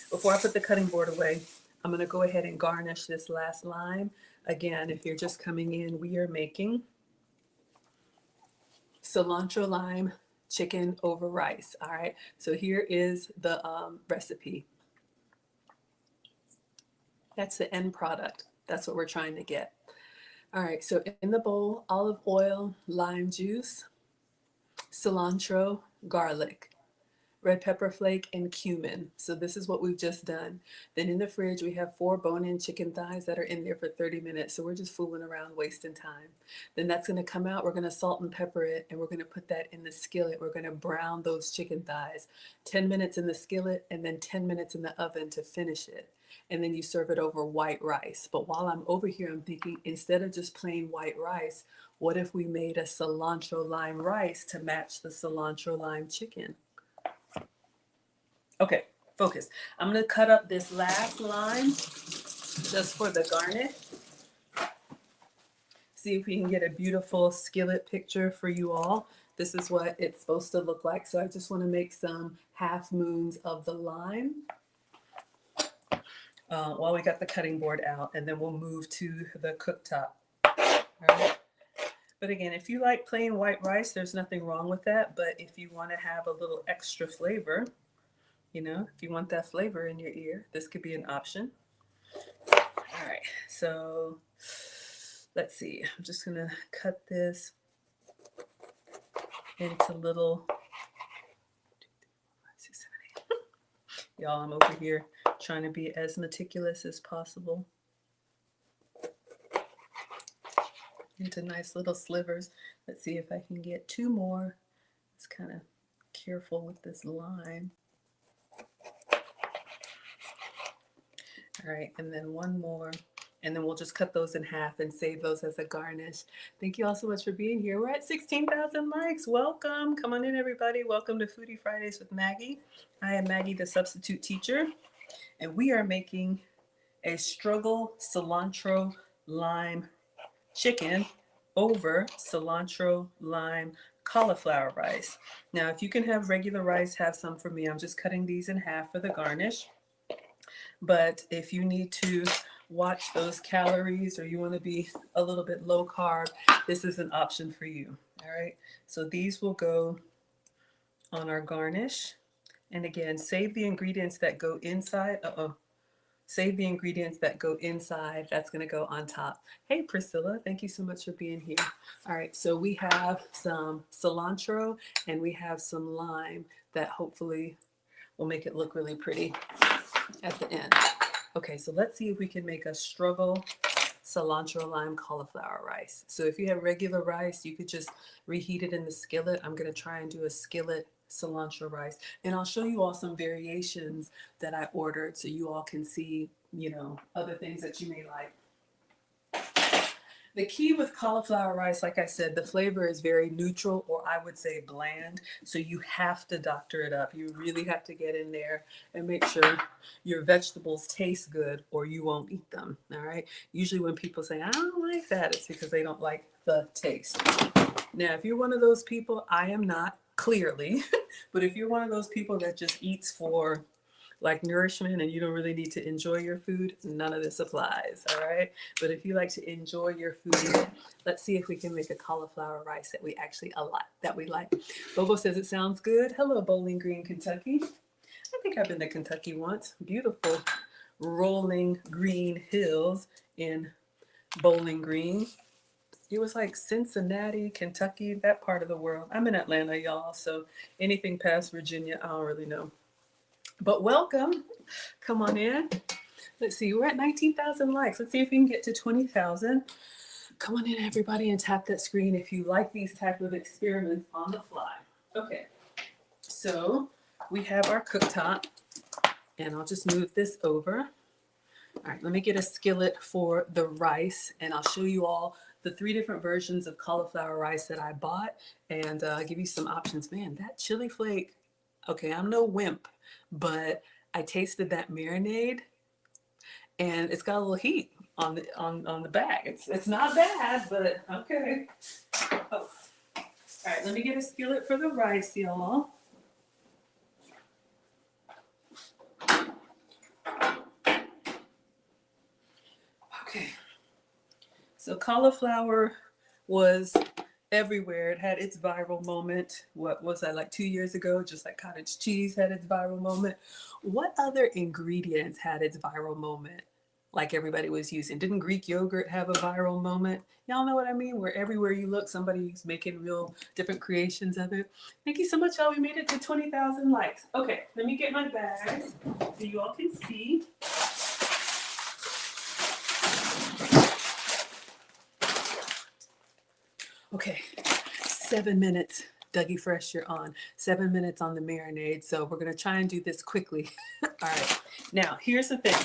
Before I put the cutting board away, I'm going to go ahead and garnish this last lime. Again, if you're just coming in, we are making cilantro lime chicken over rice. All right, so here is the recipe. That's the end product. That's what we're trying to get. All right, so in the bowl, olive oil, lime juice, cilantro, garlic, red pepper flake, and cumin. So this is what we've just done. Then in the fridge, we have 4 bone-in chicken thighs that are in there for 30 minutes. So we're just fooling around, wasting time. Then that's gonna come out, we're gonna salt and pepper it, and we're gonna put that in the skillet. We're gonna brown those chicken thighs. 10 minutes in the skillet, and then 10 minutes in the oven to finish it. And then you serve it over white rice. But while I'm over here, I'm thinking, instead of just plain white rice, what if we made a cilantro lime rice to match the cilantro lime chicken? Okay, focus. I'm gonna cut up this last lime just for the garnish. See if we can get a beautiful skillet picture for you all. This is what it's supposed to look like. So I just wanna make some half moons of the lime while we got the cutting board out, and then we'll move to the cooktop. All right. But again, if you like plain white rice, there's nothing wrong with that. But if you want to have a little extra flavor, You know, if you want that flavor in your ear, this could be an option. All right, so let's see. I'm just gonna cut this into little. Y'all, I'm over here trying to be as meticulous as possible into nice little slivers. Let's see if I can get 2 more. Just kind of careful with this lime. All right, and then 1 more. And then we'll just cut those in half and save those as a garnish. Thank you all so much for being here. We're at 16,000 likes. Welcome. Come on in, everybody. Welcome to Foodie Fridays with Maggie. I am Maggie, the substitute teacher, and we are making a struggle cilantro lime chicken over cilantro lime cauliflower rice. Now, if you can have regular rice, have some for me. I'm just cutting these in half for the garnish. But if you need to watch those calories or you want to be a little bit low carb, this is an option for you. All right, so these will go on our garnish. And again, save the ingredients that go inside. Save the ingredients that go inside. That's going to go on top. Hey, Priscilla, thank you so much for being here. All right, so we have some cilantro and we have some lime that hopefully will make it look really pretty at the end. Okay, so let's see if we can make a struggle cilantro lime cauliflower rice. So if you have regular rice, you could just reheat it in the skillet. I'm going to try and do a skillet cilantro rice, and I'll show you all some variations that I ordered so you all can see, you know, other things that you may like. The key with cauliflower rice, like I said, the flavor is very neutral, or I would say bland. So you have to doctor it up. You really have to get in there and make sure your vegetables taste good or you won't eat them. All right. Usually when people say, I don't like that, it's because they don't like the taste. Now, if you're one of those people, I am not, clearly, but if you're one of those people that just eats for like nourishment and you don't really need to enjoy your food, none of this applies, all right? But if you like to enjoy your food, let's see if we can make a cauliflower rice that we actually like. Bobo says it sounds good. Hello, Bowling Green, Kentucky. I think I've been to Kentucky once. Beautiful rolling green hills in Bowling Green. It was like Cincinnati, Kentucky, that part of the world. I'm in Atlanta, y'all, so anything past Virginia, I don't really know. But welcome. Come on in. Let's see, we're at 19,000 likes. Let's see if we can get to 20,000. Come on in, everybody, and tap that screen if you like these type of experiments on the fly. Okay, so we have our cooktop, and I'll just move this over. All right, let me get a skillet for the rice, and I'll show you all the 3 different versions of cauliflower rice that I bought, and give you some options. Man, that chili flake, okay, I'm no wimp, but I tasted that marinade, and it's got a little heat on the back. It's not bad, but okay. Oh. All right, let me get a skillet for the rice, y'all. Okay. So cauliflower was everywhere. It had its viral moment. What was that, like 2 years ago? Just like cottage cheese had its viral moment. What other ingredients had its viral moment like everybody was using? Didn't Greek yogurt have a viral moment? Y'all know what I mean? Where everywhere you look, somebody's making real different creations of it. Thank you so much, y'all. We made it to 20,000 likes. Okay, let me get my bags so you all can see. Okay, 7 minutes. Dougie Fresh, you're on. 7 minutes on the marinade. So we're going to try and do this quickly. All right. Now, here's the thing.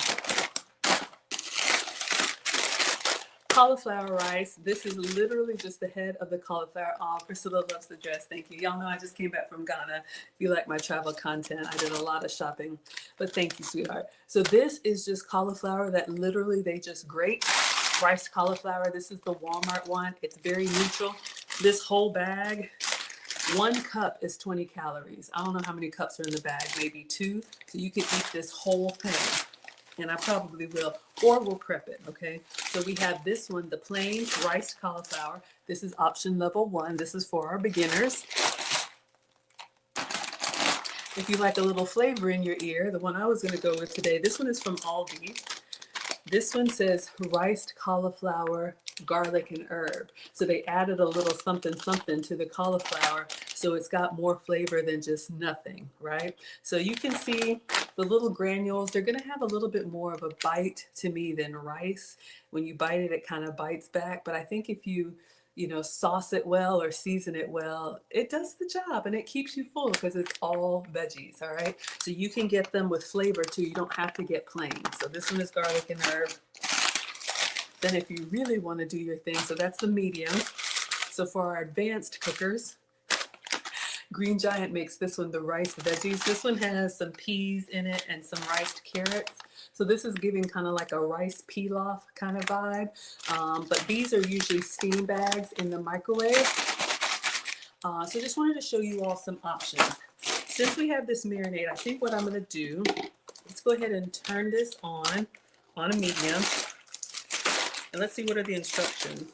Cauliflower rice. This is literally just the head of the cauliflower. Oh, Priscilla loves the dress. Thank you. Y'all know I just came back from Ghana. If you like my travel content, I did a lot of shopping. But thank you, sweetheart. So this is just cauliflower that literally they just grate. Rice cauliflower. This is the Walmart one. It's very neutral. This whole bag, 1 cup is 20 calories. I don't know how many cups are in the bag, maybe 2. So you can eat this whole thing. And I probably will, or we'll prep it, okay? So we have this one, the plain rice cauliflower. This is option level 1. This is for our beginners. If you like a little flavor in your ear, the one I was going to go with today, this one is from Aldi. This one says riced cauliflower, garlic, and herb. So they added a little something something to the cauliflower, so it's got more flavor than just nothing, right? So you can see the little granules, they're gonna have a little bit more of a bite to me than rice. When you bite it, it kind of bites back. But I think if you know, sauce it well or season it well, it does the job and it keeps you full because it's all veggies, all right? So you can get them with flavor too. You don't have to get plain. So this one is garlic and herb. Then if you really want to do your thing, so that's the medium. So for our advanced cookers, Green Giant makes this one the rice veggies. This one has some peas in it and some riced carrots. So this is giving kind of like a rice pilaf kind of vibe. But these are usually steam bags in the microwave. So just wanted to show you all some options. Since we have this marinade, I think what I'm going to do, let's go ahead and turn this on a medium. And let's see what are the instructions.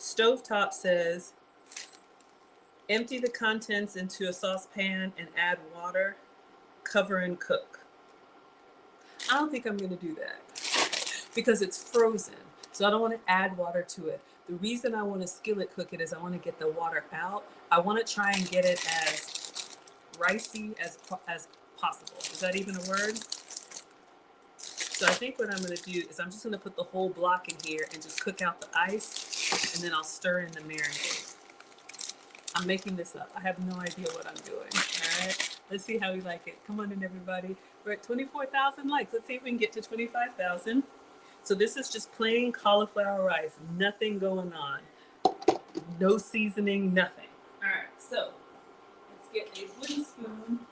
Stovetop says, empty the contents into a saucepan and add water, cover and cook. I don't think I'm going to do that because it's frozen. So I don't want to add water to it. The reason I want to skillet cook it is I want to get the water out. I want to try and get it as ricey as possible. Is that even a word? So I think what I'm going to do is I'm just going to put the whole block in here and just cook out the ice, and then I'll stir in the marinade. I'm making this up. I have no idea what I'm doing. All right. Let's see how we like it. Come on in, everybody. We're at 24,000 likes. Let's see if we can get to 25,000. So this is just plain cauliflower rice. Nothing going on. No seasoning, nothing. All right. So let's get a wooden spoon.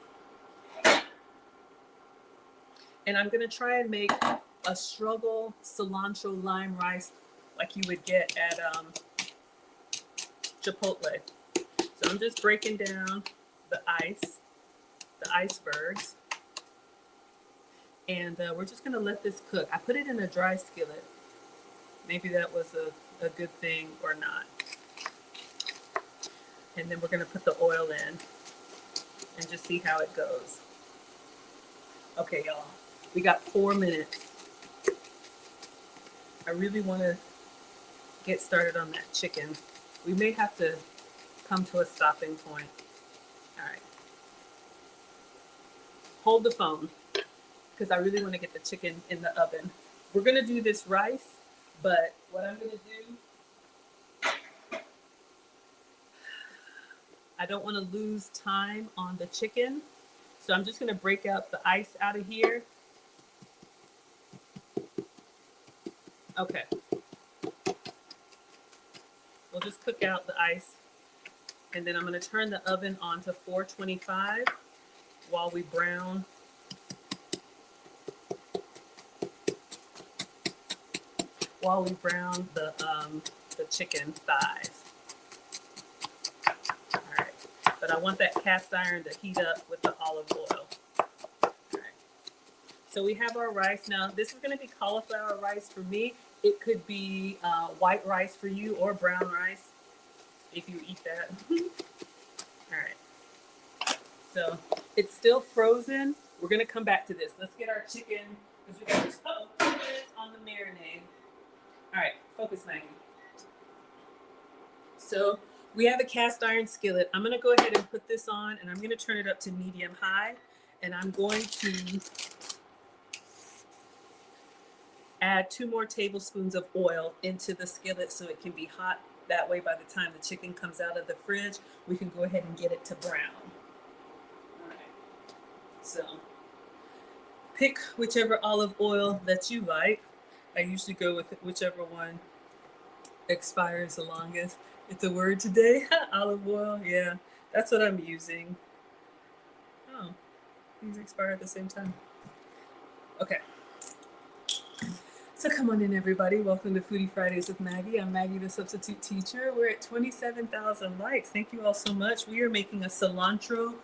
And I'm going to try and make a struggle cilantro lime rice like you would get at Chipotle. So I'm just breaking down the icebergs. And we're just going to let this cook. I put it in a dry skillet. Maybe that was a good thing or not. And then we're going to put the oil in and just see how it goes. Okay, y'all. We got 4 minutes. I really want to get started on that chicken. We may have to come to a stopping point. All right. Hold the phone because I really want to get the chicken in the oven. We're going to do this rice, but what I'm going to do, I don't want to lose time on the chicken. So I'm just going to break out the ice out of here. Okay. We'll just cook out the ice. And then I'm going to turn the oven on to 425 while we brown the chicken thighs. All right. But I want that cast iron to heat up with the olive oil. All right. So we have our rice. Now, this is going to be cauliflower rice for me. It could be white rice for you or brown rice if you eat that. All right. So it's still frozen. We're going to come back to this. Let's get our chicken because we got 2 minutes on the marinade. All right. Focus, Maggie. So we have a cast iron skillet. I'm going to go ahead and put this on, and I'm going to turn it up to medium high. And I'm going to add 2 more tablespoons of oil into the skillet so it can be hot. That way, by the time the chicken comes out of the fridge, we can go ahead and get it to brown. All right. So pick whichever olive oil that you like. I usually go with whichever one expires the longest. It's a word today. Olive oil. Yeah, that's what I'm using. Oh, these expire at the same time. Okay. So come on in, everybody. Welcome to Foodie Fridays with Maggie. I'm Maggie, the substitute teacher. We're at 27,000 likes. Thank you all so much. We are making a cilantro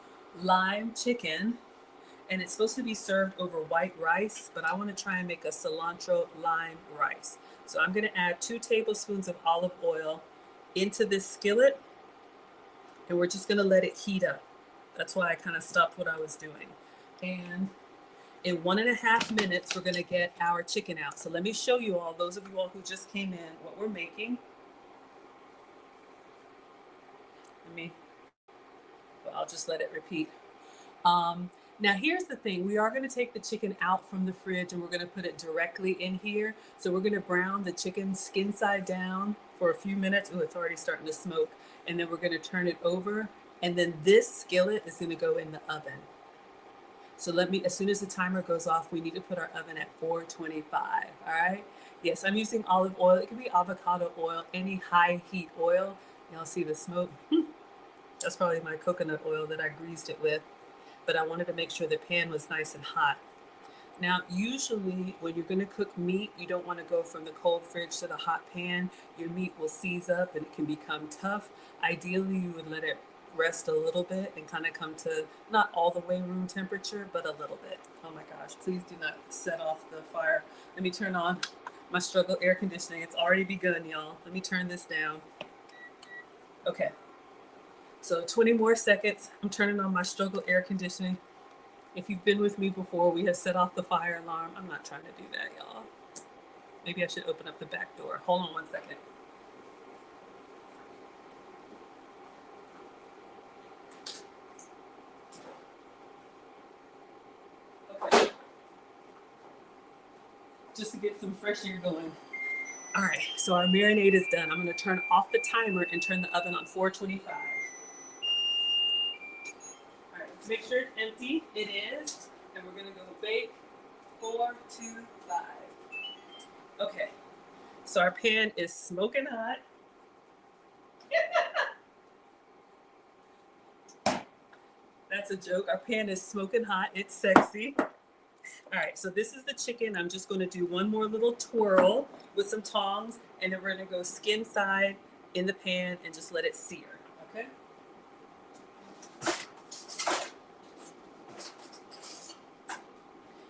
lime chicken, and it's supposed to be served over white rice, but I want to try and make a cilantro lime rice. So I'm going to add 2 tablespoons of olive oil into this skillet, and we're just going to let it heat up. That's why I kind of stopped what I was doing. And in 1.5 minutes, we're gonna get our chicken out. So let me show you all, those of you all who just came in, what we're making. Well, I'll just let it repeat. Now here's the thing, we are gonna take the chicken out from the fridge and we're gonna put it directly in here. So we're gonna brown the chicken skin side down for a few minutes. Oh, it's already starting to smoke. And then we're gonna turn it over. And then this skillet is gonna go in the oven. So as soon as the timer goes off, we need to put our oven at 425, all right? Yes, I'm using olive oil. It could be avocado oil, any high heat oil. Y'all see the smoke? That's probably my coconut oil that I greased it with, but I wanted to make sure the pan was nice and hot. Now, usually when you're gonna cook meat, you don't wanna go from the cold fridge to the hot pan. Your meat will seize up and it can become tough. Ideally, you would let it rest a little bit and kind of come to not all the way room temperature, but a little bit. Oh my gosh, please do not set off the fire. Let me turn on my struggle air conditioning. It's already begun, y'all. Let me turn this down. Okay, so 20 more seconds. I'm turning on my struggle air conditioning. If you've been with me before, we have set off the fire alarm. I'm not trying to do that, y'all. Maybe I should open up the back door. Hold on one second. Okay. Just to get some fresh air going. All right, so our marinade is done. I'm gonna turn off the timer and turn the oven on 425. All right, let's make sure it's empty. It is. And we're gonna go bake 425. Okay, so our pan is smoking hot. That's a joke. Our pan is smoking hot. It's sexy. All right, so this is the chicken. I'm just gonna do one more little twirl with some tongs, and then we're gonna go skin side in the pan and just let it sear, okay?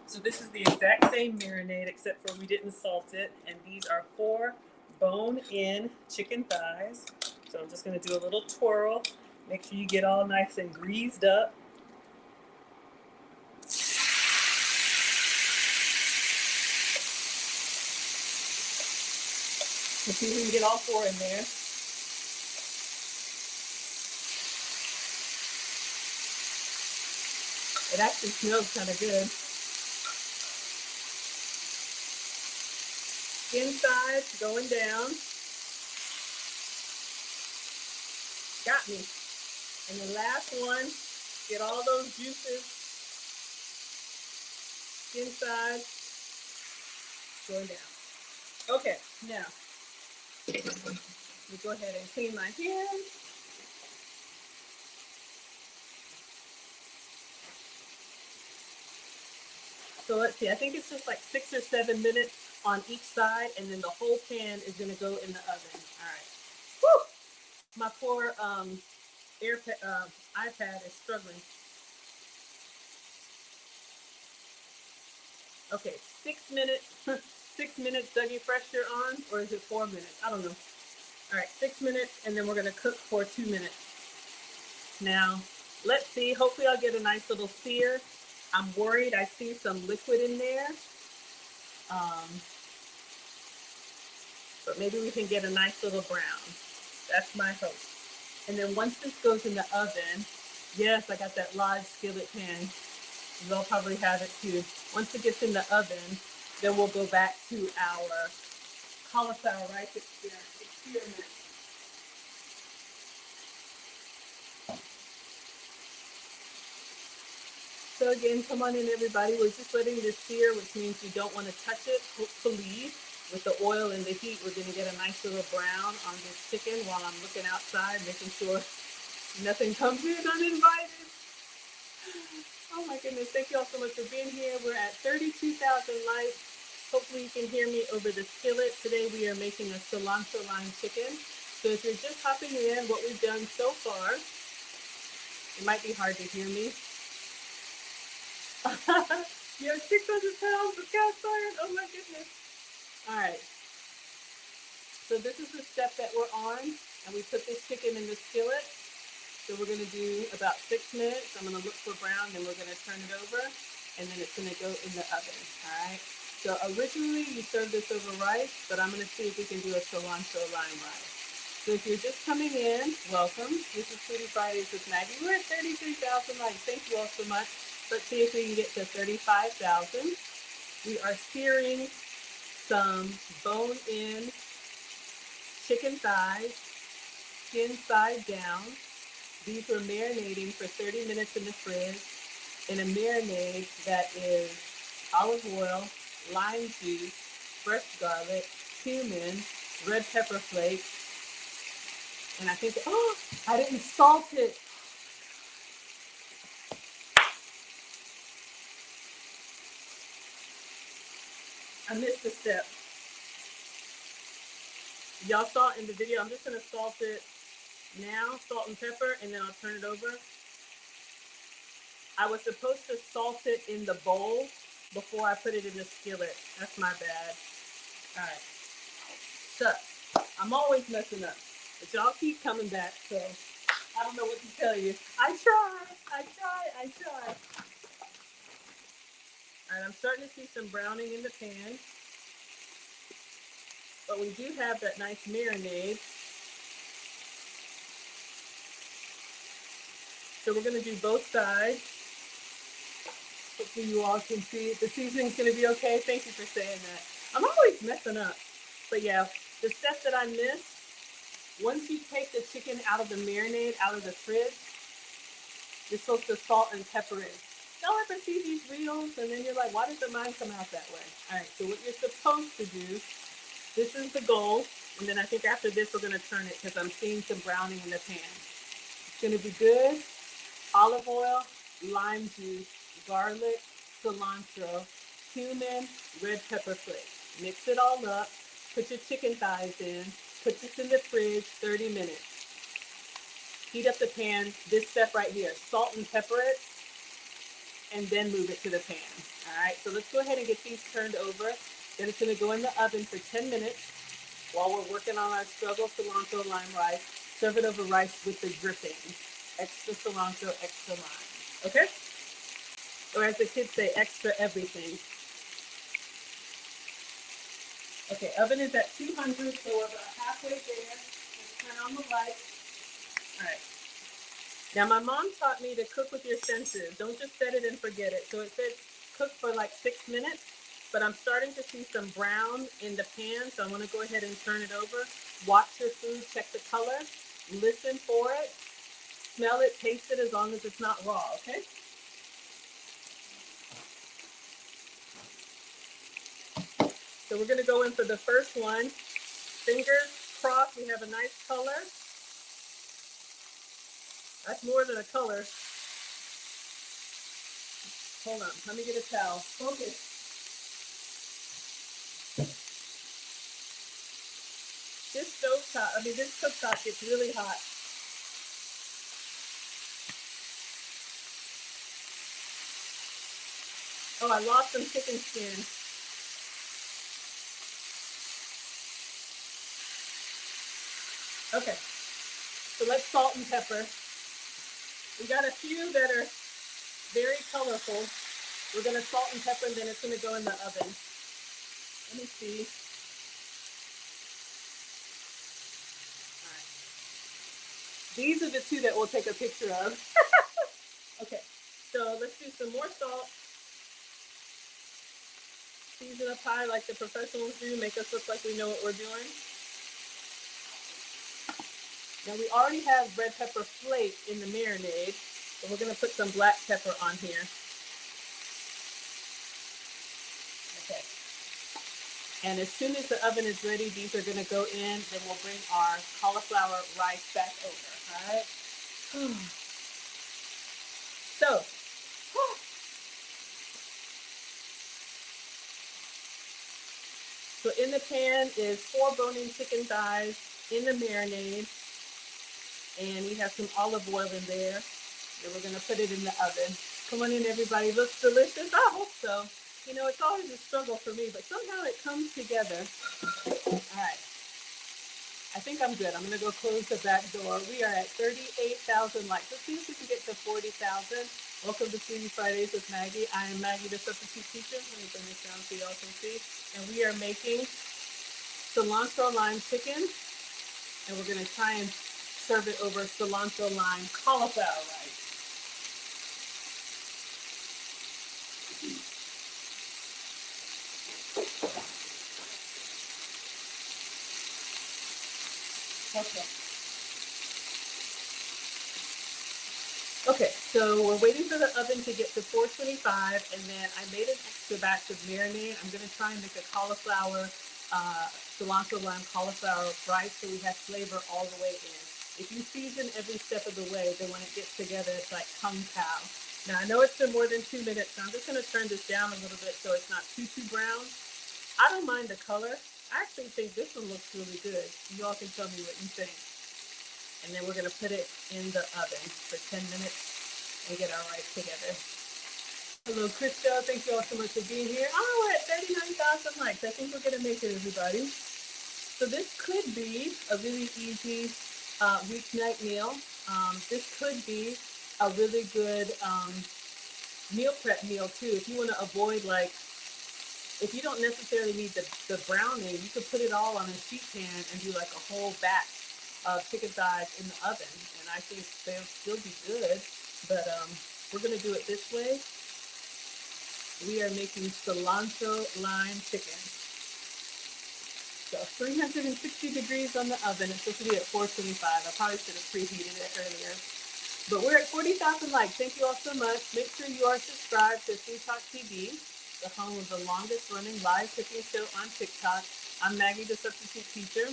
So this is the exact same marinade, except for we didn't salt it, and these are 4 bone-in chicken thighs. So I'm just gonna do a little twirl. Make sure you get all nice and greased up. Let's see if we can get all 4 in there. It actually smells kind of good. Skin sides going down. Got me. And the last one, get all those juices. Skin sides going down. Okay, now let me go ahead and clean my hands. So let's see, I think it's just like 6 or 7 minutes on each side, and then the whole pan is gonna go in the oven. All right. Woo! My poor iPad is struggling. Okay, 6 minutes. 6 minutes, Dougie Fresh, you're on, or is it 4 minutes? I don't know. All right, 6 minutes, and then we're gonna cook for 2 minutes. Now, let's see, hopefully I'll get a nice little sear. I'm worried I see some liquid in there. But maybe we can get a nice little brown. That's my hope. And then once this goes in the oven, yes, I got that live skillet pan. They'll probably have it too. Once it gets in the oven, then we'll go back to our cauliflower rice experiment. So again, come on in everybody. We're just letting this sear, which means you don't want to touch it. Hopefully, with the oil and the heat, we're going to get a nice little brown on this chicken while I'm looking outside, making sure nothing comes in uninvited. Oh my goodness, thank you all so much for being here. We're at 32,000 likes. Hopefully you can hear me over the skillet. Today we are making a cilantro lime chicken. So if you're just hopping in, what we've done so far, it might be hard to hear me. You have 600 pounds of cast iron. Oh my goodness. All right. So this is the step that we're on, and we put this chicken in the skillet. So we're gonna do about 6 minutes. I'm gonna look for brown, then we're gonna turn it over, and then it's gonna go in the oven, all right? So originally you served this over rice, but I'm gonna see if we can do a cilantro lime rice. So if you're just coming in, welcome. This is Foodie Fridays with Maggie. We're at 33,000 likes. Thank you all so much. Let's see if we can get to 35,000. We are searing some bone-in chicken thighs, skin side down. These were marinating for 30 minutes in the fridge in a marinade that is olive oil, lime juice, fresh garlic, cumin, red pepper flakes, and I think, oh, I didn't salt it. I missed a step. Y'all saw it in the video. I'm just gonna salt it now, salt and pepper, and then I'll turn it over. I was supposed to salt it in the bowl before I put it in the skillet. That's my bad. All right. So, I'm always messing up. But y'all keep coming back, so I don't know what to tell you. I try. All right, I'm starting to see some browning in the pan. But we do have that nice marinade. So we're gonna do both sides. Hopefully you all can see it. The seasoning's gonna be okay. Thank you for saying that. I'm always messing up. But yeah, the step that I missed, once you take the chicken out of the marinade, out of the fridge, you're supposed to salt and pepper it. Y'all ever see these reels and then you're like, why doesn't mine come out that way? All right, so what you're supposed to do, this is the goal, and then I think after this we're gonna turn it because I'm seeing some browning in the pan. It's gonna be good. Olive oil, lime juice, garlic, cilantro, cumin, red pepper flakes. Mix it all up, put your chicken thighs in, put this in the fridge 30 minutes. Heat up the pan, this step right here, salt and pepper it, and then move it to the pan. All right, so let's go ahead and get these turned over. Then it's gonna go in the oven for 10 minutes while we're working on our struggle cilantro lime rice. Serve it over rice with the dripping. Extra cilantro, extra lime. Okay? Or as the kids say, extra everything. Okay, oven is at 200, so we're about halfway there. Let's turn on the light. All right. Now, my mom taught me to cook with your senses. Don't just set it and forget it. So it said cook for like 6 minutes, but I'm starting to see some brown in the pan, so I'm gonna go ahead and turn it over. Watch your food, check the color, listen for it, smell it, taste it as long as it's not raw, okay? So we're gonna go in for the first one. Fingers crossed, we have a nice color. That's more than a color. Hold on, let me get a towel. Focus. This cooktop gets really hot. Oh, I lost some chicken skin. Okay, so let's salt and pepper. We got a few that are very colorful. We're gonna salt and pepper, and then it's gonna go in the oven. Let me see. All right. These are the two that we'll take a picture of. Okay, so let's do some more salt. Season up high like the professionals do. Make us look like we know what we're doing. Now we already have red pepper flake in the marinade, so we're gonna put some black pepper on here. Okay. And as soon as the oven is ready, these are gonna go in, then we'll bring our cauliflower rice back over, all right? So in the pan is 4 bone-in chicken thighs in the marinade, and we have some olive oil in there, and we're gonna put it in the oven. Come on in, everybody. Looks delicious. I hope so. You know, it's always a struggle for me, but somehow it comes together. All right. I think I'm good. I'm gonna go close the back door. We are at 38,000 likes. Let's see if we can get to 40,000. Welcome to Foodie Fridays with Maggie. I am Maggie, the substitute teacher. Let me bring this down so y'all can see. And we are making cilantro lime chicken, and we're gonna try and serve it over cilantro lime cauliflower rice. Okay. Okay, so we're waiting for the oven to get to 425, and then I made an extra batch of marinade. I'm gonna try and make a cauliflower, cilantro lime cauliflower rice so we have flavor all the way in. If you season every step of the way, then when it gets together, it's like kung pao. Now I know it's been more than 2 minutes, so I'm just gonna turn this down a little bit so it's not too brown. I don't mind the color. I actually think this one looks really good. You all can tell me what you think. And then we're gonna put it in the oven for 10 minutes and get our rice together. Hello, Christo. Thank you all so much for being here. Oh, we're at 39,000 likes. I think we're gonna make it, everybody. So this could be a really easy weeknight meal. This could be a really good meal prep meal too. If you want to avoid, like, if you don't necessarily need the browning, you could put it all on a sheet pan and do like a whole batch of chicken thighs in the oven, and I think they'll still be good. But we're gonna do it this way. We are making cilantro lime chicken. So 360 degrees on the oven. It's supposed to be at 425. I probably should have preheated it earlier. But we're at 40,000 likes. Thank you all so much. Make sure you are subscribed to Fttv, the home of the longest running live cooking show on TikTok. I'm Maggie, the substitute teacher.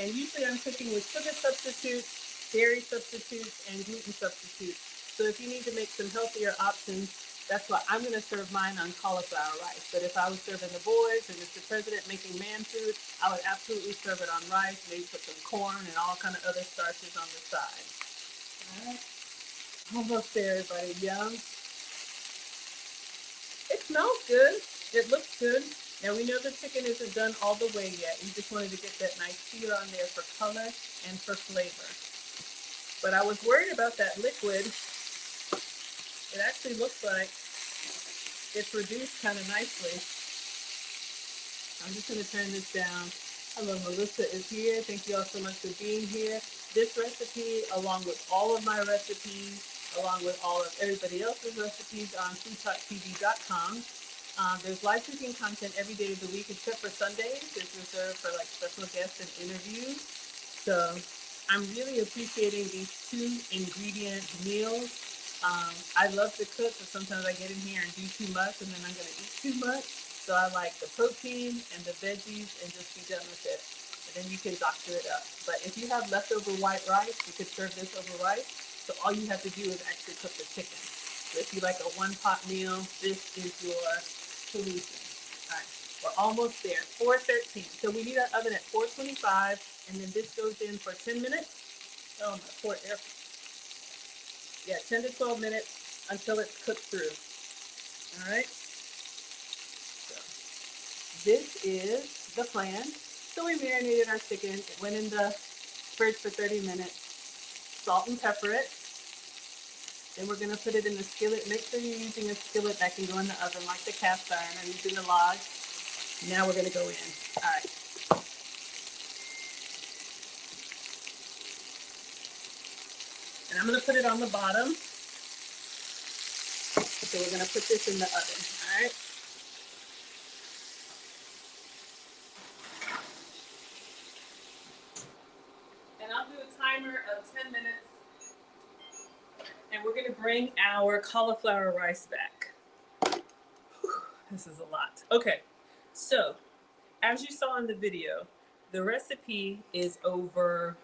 And usually I'm cooking with sugar substitutes, dairy substitutes, and gluten substitutes. So if you need to make some healthier options, that's why I'm going to serve mine on cauliflower rice. But if I was serving the boys and Mr. President making man food, I would absolutely serve it on rice, maybe put some corn and all kind of other starches on the side. All right. Almost there, everybody. Yum. It smells good. It looks good. Now we know the chicken isn't done all the way yet. We just wanted to get that nice sear on there for color and for flavor. But I was worried about that liquid. It actually looks like it's reduced kind of nicely. I'm just going to turn this down. Hello, Melissa is here. Thank you all so much for being here. This recipe, along with all of my recipes, along with all of everybody else's recipes on foodtv.com. There's live cooking content every day of the week except for Sundays. It's reserved for like special guests and interviews. So I'm really appreciating these 2 ingredient meals. I love to cook, but sometimes I get in here and do too much and then I'm going to eat too much. So I like the protein and the veggies and just be done with it. And then you can doctor it up. But if you have leftover white rice, you could serve this over rice. So all you have to do is actually cook the chicken. So if you like a one-pot meal, this is your solution. All right, we're almost there. 413. So we need our oven at 425, and then this goes in for 10 minutes. Oh, my poor air. Yeah, 10 to 12 minutes until it's cooked through. All right. So this is the plan. So we marinated our chicken. It went in the fridge for 30 minutes. Salt and pepper it. Then we're going to put it in the skillet. Make sure you're using a skillet that can go in the oven like the cast iron. I'm using the log. Now we're going to go in. All right. And I'm going to put it on the bottom. So we're going to put this in the oven. All right. And I'll do a timer of 10 minutes. And we're going to bring our cauliflower rice back. Whew, this is a lot. Okay, so as you saw in the video, the recipe is over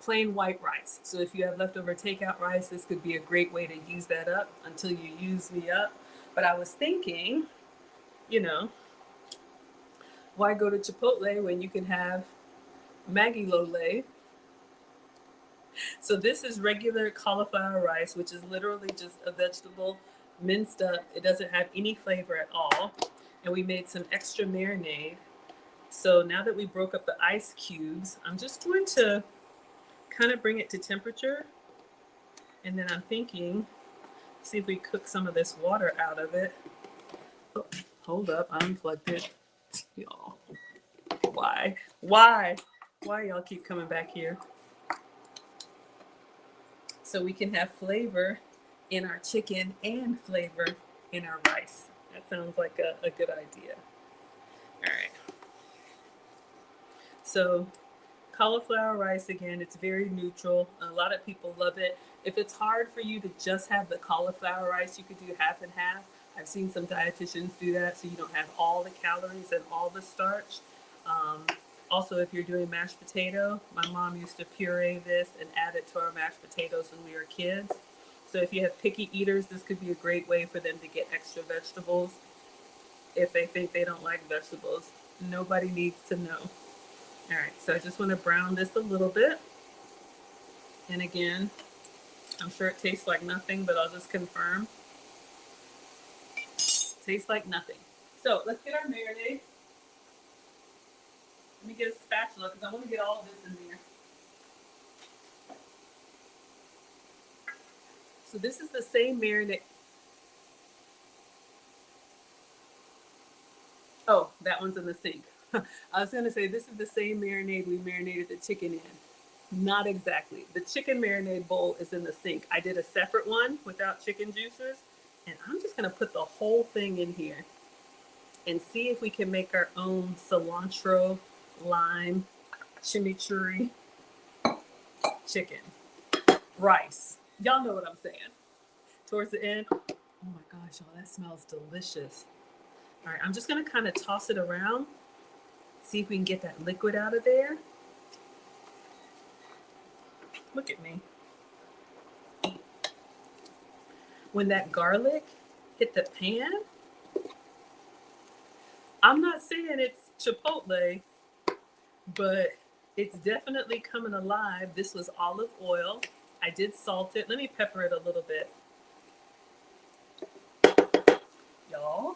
plain white rice. So if you have leftover takeout rice, this could be a great way to use that up until you use me up. But I was thinking, you know, why go to Chipotle when you can have Maggie Lole? So this is regular cauliflower rice, which is literally just a vegetable minced up. It doesn't have any flavor at all. And we made some extra marinade. So now that we broke up the ice cubes, I'm just going to kind of bring it to temperature. And then I'm thinking, see if we cook some of this water out of it. Oh, hold up, I unplugged it. Y'all, why? Why y'all keep coming back here? So we can have flavor in our chicken and flavor in our rice. That sounds like a good idea. All right. So cauliflower rice, again, it's very neutral. A lot of people love it. If it's hard for you to just have the cauliflower rice, you could do half and half. I've seen some dietitians do that so you don't have all the calories and all the starch. Also, if you're doing mashed potato, my mom used to puree this and add it to our mashed potatoes when we were kids. So if you have picky eaters, this could be a great way for them to get extra vegetables if they think they don't like vegetables. Nobody needs to know. All right, so I just want to brown this a little bit. And again, I'm sure it tastes like nothing, but I'll just confirm. Tastes like nothing. So let's get our marinade. Let me get a spatula because I want to get all of this in there. So this is the same marinade. Oh, that one's in the sink. I was going to say this is the same marinade we marinated the chicken in. Not exactly. The chicken marinade bowl is in the sink. I did a separate one without chicken juices, and I'm just going to put the whole thing in here and see if we can make our own cilantro, lime, chimichurri chicken. Rice. Y'all know what I'm saying. Towards the end, oh my gosh, y'all, that smells delicious. All right, I'm just gonna kind of toss it around, see if we can get that liquid out of there. Look at me. When that garlic hit the pan, I'm not saying it's Chipotle, but it's definitely coming alive. This was olive oil. I did salt it. Let me pepper it a little bit. Y'all,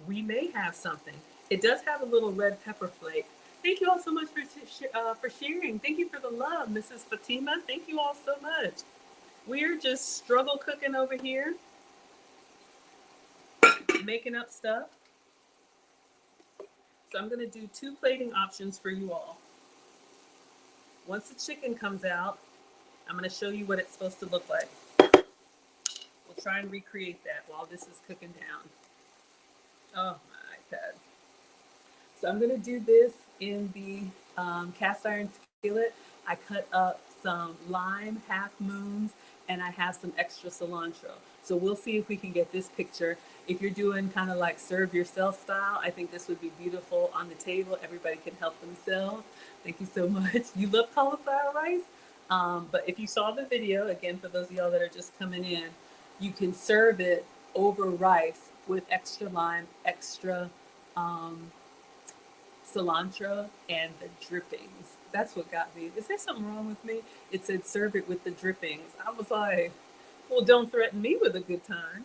we may have something. It does have a little red pepper flake. Thank you all so much for sharing. Thank you for the love, Mrs. Fatima. Thank you all so much. We're just struggle cooking over here, making up stuff. So I'm gonna do 2 plating options for you all. Once the chicken comes out, I'm gonna show you what it's supposed to look like. We'll try and recreate that while this is cooking down. Oh, my iPad. So I'm gonna do this in the cast iron skillet. I cut up some lime half moons and I have some extra cilantro. So we'll see if we can get this picture. If you're doing kind of like serve yourself style, I think this would be beautiful on the table. Everybody can help themselves. Thank you so much. You love cauliflower rice? But if you saw the video, again, for those of y'all that are just coming in, you can serve it over rice with extra lime, extra cilantro, and the drippings. That's what got me. Is there something wrong with me? It said serve it with the drippings. I was like, well, don't threaten me with a good time.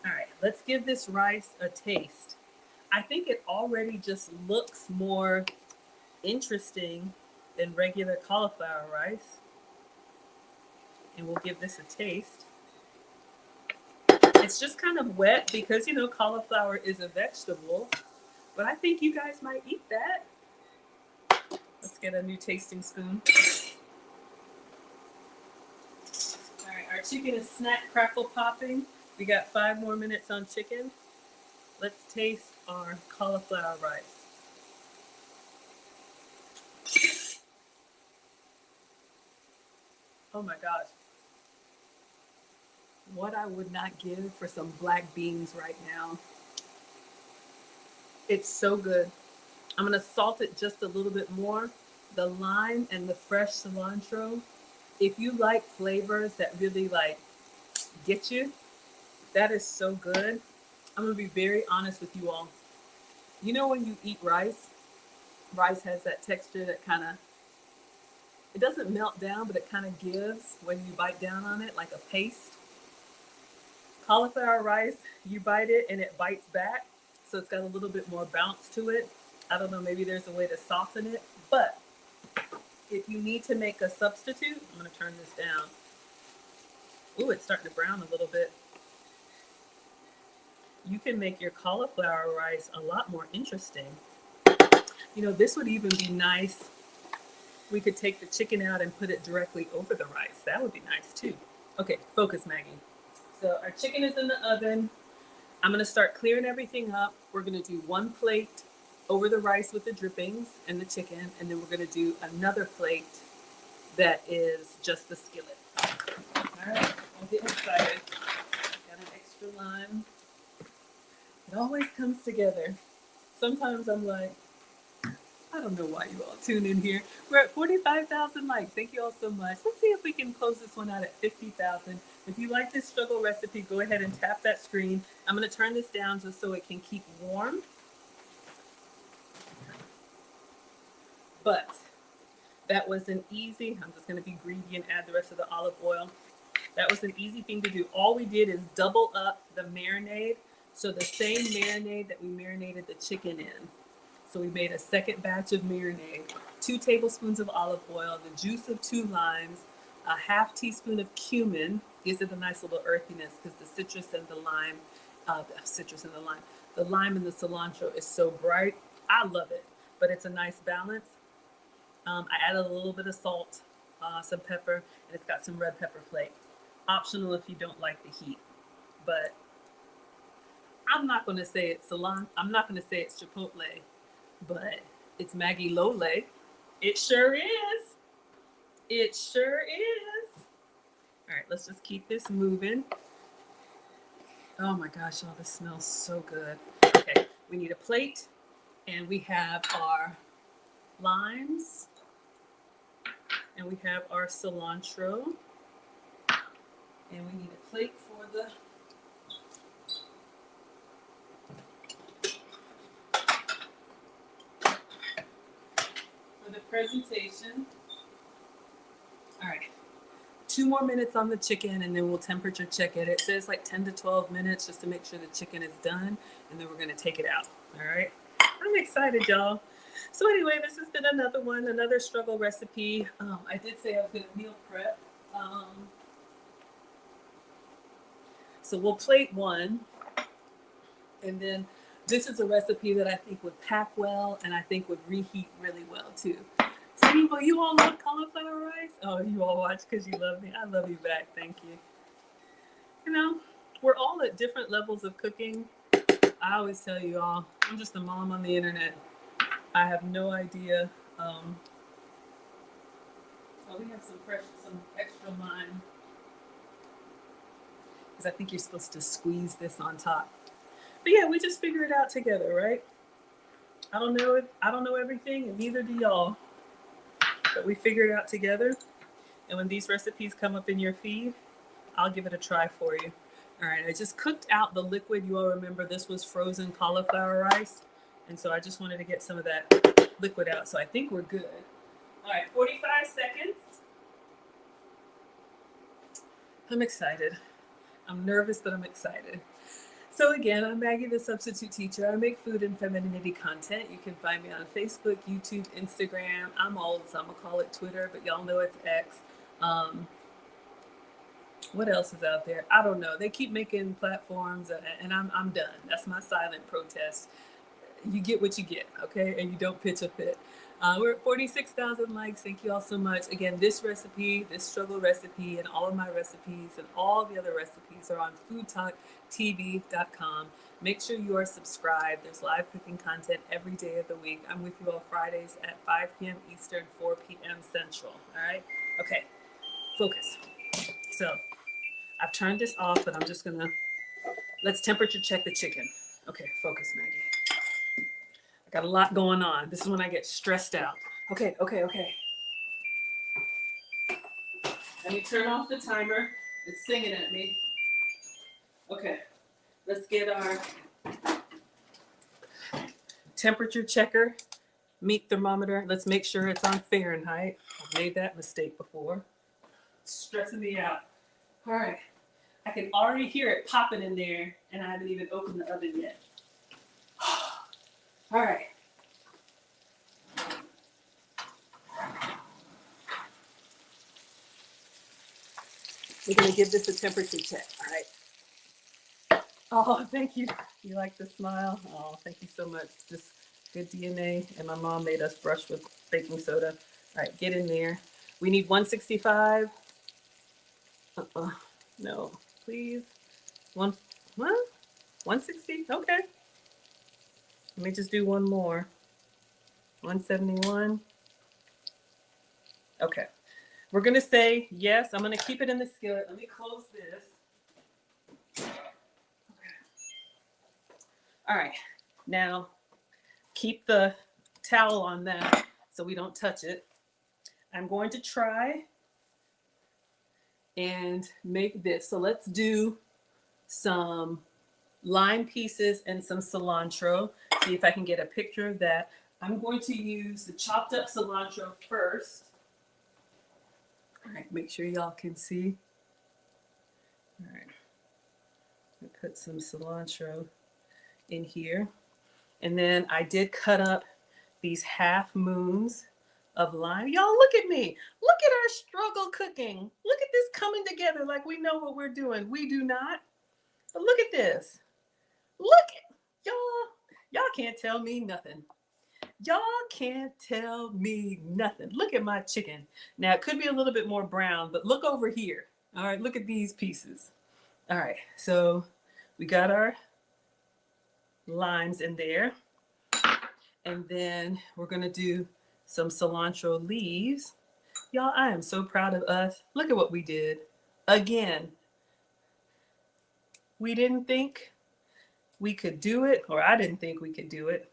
All right, let's give this rice a taste. I think it already just looks more interesting than regular cauliflower rice. And we'll give this a taste. It's just kind of wet because, you know, cauliflower is a vegetable, but I think you guys might eat that. Let's get a new tasting spoon. All right, our chicken is snack crackle popping. We got 5 more minutes on chicken. Let's taste our cauliflower rice. Oh my gosh. What I would not give for some black beans right now. It's so good. I'm gonna salt it just a little bit more. The lime and the fresh cilantro. If you like flavors that really like get you, that is so good. I'm gonna be very honest with you all. You know when you eat rice, rice has that texture that kind of, it doesn't melt down, but it kind of gives when you bite down on it like a paste. Cauliflower rice, you bite it and it bites back. so it's got a little bit more bounce to it. I don't know, maybe there's a way to soften it, but if you need to make a substitute, I'm going to turn this down. Ooh, it's starting to brown a little bit. You can make your cauliflower rice a lot more interesting. You know, this would even be nice. We could take the chicken out and put it directly over the rice. That would be nice too. Okay, focus, Maggie. So our chicken is in the oven. I'm going to start clearing everything up. We're going to do one plate over the rice with the drippings and the chicken, and then we're going to do another plate that is just the skillet. All right, I'm getting excited. Got an extra lime. It always comes together. Sometimes I'm like, I don't know why you all tune in here. We're at 45,000 likes. Thank you all so much. Let's see if we can close this one out at 50,000. If you like this struggle recipe, go ahead and tap that screen. I'm going to turn this down just so it can keep warm. But that was an easy, I'm just going to be greedy and add the rest of the olive oil. That was an easy thing to do. All we did is double up the marinade. So the same marinade that we marinated the chicken in. So we made a second batch of marinade, 2 tablespoons of olive oil, the juice of 2 limes, a half teaspoon of cumin. Gives it a nice little earthiness because the citrus and the lime, the lime and the cilantro is so bright. I love it, but it's a nice balance. I added a little bit of salt, some pepper, and it's got some red pepper flake. Optional if you don't like the heat, but I'm not going to say it's cilantro. I'm not going to say it's chipotle, but it's Maggie Lole. It sure is. It sure is. All right, let's just keep this moving. Oh my gosh, oh, this smells so good. Okay, we need a plate, and we have our limes, and we have our cilantro, and we need a plate for the presentation. All right, 2 more minutes on the chicken, and then we'll temperature check it. It says like 10 to 12 minutes just to make sure the chicken is done, and then we're gonna take it out. All right, I'm excited, y'all. So anyway, this has been another one, another struggle recipe. I did say I was gonna meal prep. So we'll plate one, and then this is a recipe that I think would pack well, and I think would reheat really well too. See, but you all love cauliflower rice? Oh, you all watch because you love me. I love you back. Thank you. You know, we're all at different levels of cooking. I always tell you all, I'm just a mom on the internet. I have no idea. Oh, we have some extra lime. Because I think you're supposed to squeeze this on top. But yeah, we just figure it out together, right? I don't know everything, and neither do y'all. But we figure it out together. And when these recipes come up in your feed, I'll give it a try for you. All right, I just cooked out the liquid. You all remember this was frozen cauliflower rice. And so I just wanted to get some of that liquid out. So I think we're good. All right, 45 seconds. I'm excited. I'm nervous, but I'm excited. So again, I'm Maggie, the substitute teacher. I make food and femininity content. You can find me on Facebook, YouTube, Instagram. I'm old, so I'm gonna call it Twitter, but y'all know it's X. What else is out there? I don't know. They keep making platforms, and I'm done. That's my silent protest. You get what you get, okay? And you don't pitch a fit. We're at 46,000 likes. Thank you all so much. Again, this recipe, this struggle recipe, and all of my recipes and all the other recipes are on foodtalktv.com. Make sure you are subscribed. There's live cooking content every day of the week. I'm with you all Fridays at 5 p.m. Eastern, 4 p.m. Central. All right? Okay, focus. So I've turned this off, but I'm just gonna, let's temperature check the chicken. Okay, focus, Maggie. I got a lot going on. This is when I get stressed out. Okay. Let me turn off the timer. It's singing at me. Okay, let's get our temperature checker, meat thermometer. Let's make sure it's on Fahrenheit. I've made that mistake before. It's stressing me out. All right, I can already hear it popping in there, and I haven't even opened the oven yet. All right. We're going to give this a temperature check. All right. Oh, thank you. You like the smile? Oh, thank you so much. Just good DNA. And my mom made us brush with baking soda. All right, get in there. We need 165. No, please. What? 160? Okay. Let me just do one more. 171. Okay. We're going to say yes. I'm going to keep it in the skillet. Let me close this. All right, now keep the towel on that so we don't touch it. I'm going to try and make this. So let's do some lime pieces and some cilantro. See if I can get a picture of that. I'm going to use the chopped up cilantro first. All right, make sure y'all can see. All right, I put some cilantro in here. And then I did cut up these half moons of lime. Y'all look at me. Look at our struggle cooking. Look at this coming together like we know what we're doing. We do not. But look at this. Look at y'all can't tell me nothing. Y'all can't tell me nothing. Look at my chicken. Now it could be a little bit more brown, but look over here. All right, look at these pieces. All right, so we got our limes in there. And then we're gonna do some cilantro leaves. Y'all, I am so proud of us. Look at what we did. Again, we didn't think we could do it, or I didn't think we could do it.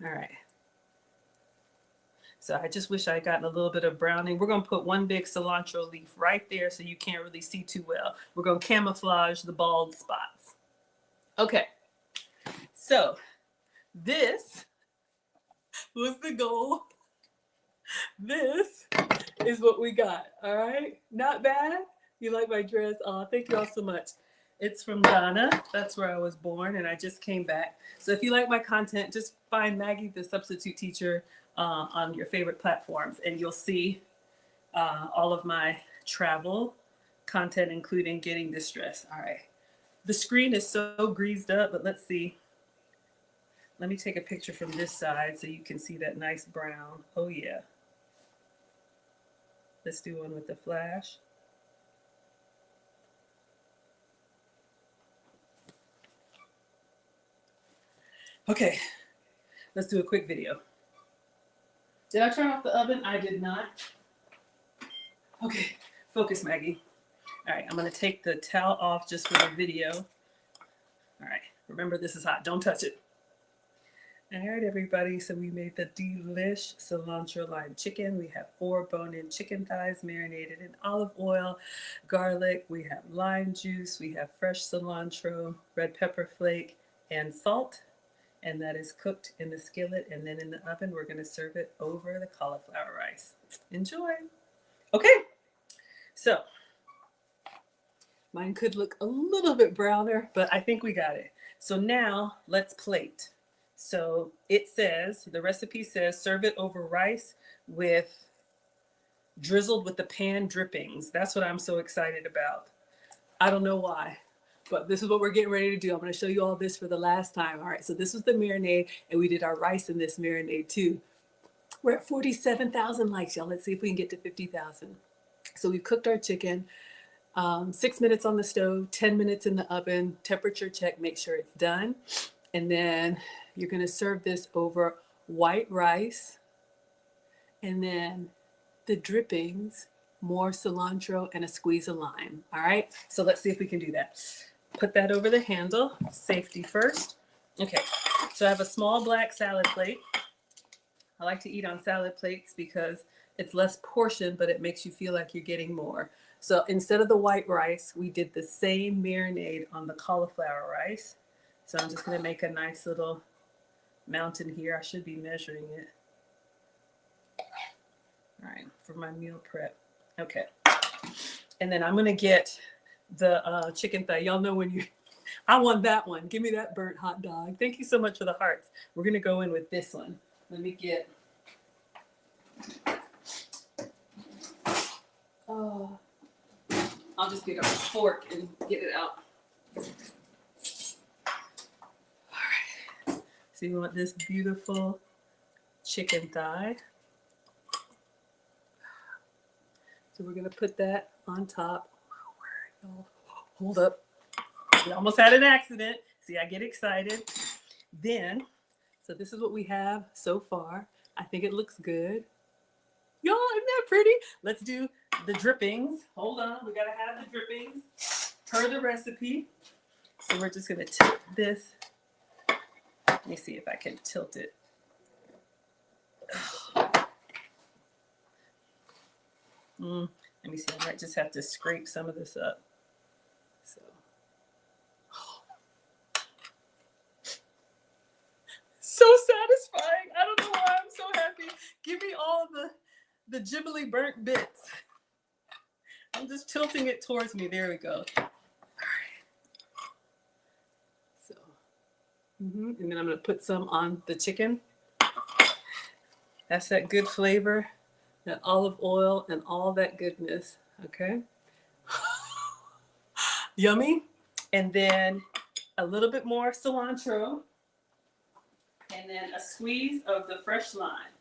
All right. So I just wish I had gotten a little bit of browning. We're gonna put one big cilantro leaf right there so you can't really see too well. We're gonna camouflage the bald spots. Okay, so this was the goal. This is what we got. All right, not bad. You like my dress? Oh, thank you all so much. It's from Ghana. That's where I was born, and I just came back. So if you like my content, just find Maggie, the substitute teacher, on your favorite platforms, and you'll see all of my travel content, including getting this dress. All right. The screen is so greased up, but let's see. Let me take a picture from this side so you can see that nice brown. Oh, yeah. Let's do one with the flash. Okay, let's do a quick video. Did I turn off the oven? I did not. Okay, focus, Maggie. All right, I'm gonna take the towel off just for the video. All right, remember this is hot, don't touch it. All right, everybody, so we made the delish cilantro lime chicken. We have 4 bone-in chicken thighs marinated in olive oil, garlic. We have lime juice. We have fresh cilantro, red pepper flake, and salt. And that is cooked in the skillet. And then in the oven, we're gonna serve it over the cauliflower rice. Enjoy. Okay, so mine could look a little bit browner, but I think we got it. So now let's plate. So it says, the recipe says, serve it over rice with drizzled with the pan drippings. That's what I'm so excited about. I don't know why, but this is what we're getting ready to do. I'm going to show you all this for the last time. All right, so this was the marinade, and we did our rice in this marinade too. We're at 47,000 likes, y'all. Let's see if we can get to 50,000. So we've cooked our chicken. 6 minutes on the stove, 10 minutes in the oven, temperature check, make sure it's done. And then you're gonna serve this over white rice, and then the drippings, more cilantro, and a squeeze of lime. All right, so let's see if we can do that. Put that over the handle, safety first. Okay, so I have a small black salad plate. I like to eat on salad plates because it's less portion, but it makes you feel like you're getting more. So instead of the white rice, we did the same marinade on the cauliflower rice. So I'm just gonna make a nice little mountain here. I should be measuring it. All right, for my meal prep. Okay. And then I'm gonna get the chicken thigh. Y'all know when I want that one. Give me that burnt hot dog. Thank you so much for the hearts. We're going to go in with this one. Let me get... Oh, I'll just get a fork and get it out. All right. So you want this beautiful chicken thigh. So we're going to put that on top. Hold up. We almost had an accident. See, I get excited. Then, so this is what we have so far. I think it looks good. Y'all, isn't that pretty? Let's do the drippings. Hold on, we gotta have the drippings per the recipe. So we're just gonna tilt this. Let me see if I can tilt it. Let me see, I might just have to scrape some of this up. So. So satisfying. I don't know why I'm so happy. Give me all the gibbly burnt bits. I'm just tilting it towards me. There we go. All right. So, and then I'm going to put some on the chicken. That's that good flavor, that olive oil, and all that goodness. Okay. Yummy. And then a little bit more cilantro. And then a squeeze of the fresh lime.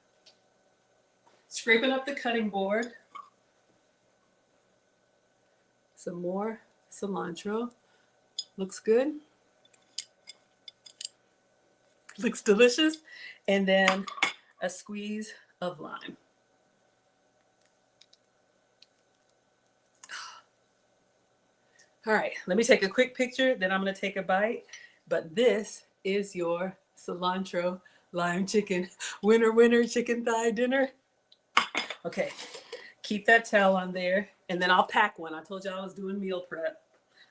Scraping up the cutting board. Some more cilantro. Looks good. Looks delicious. And then a squeeze of lime. All right, let me take a quick picture, then I'm gonna take a bite. But this is your cilantro lime chicken. Winner, winner, chicken thigh dinner. Okay, keep that towel on there, and then I'll pack one. I told you I was doing meal prep.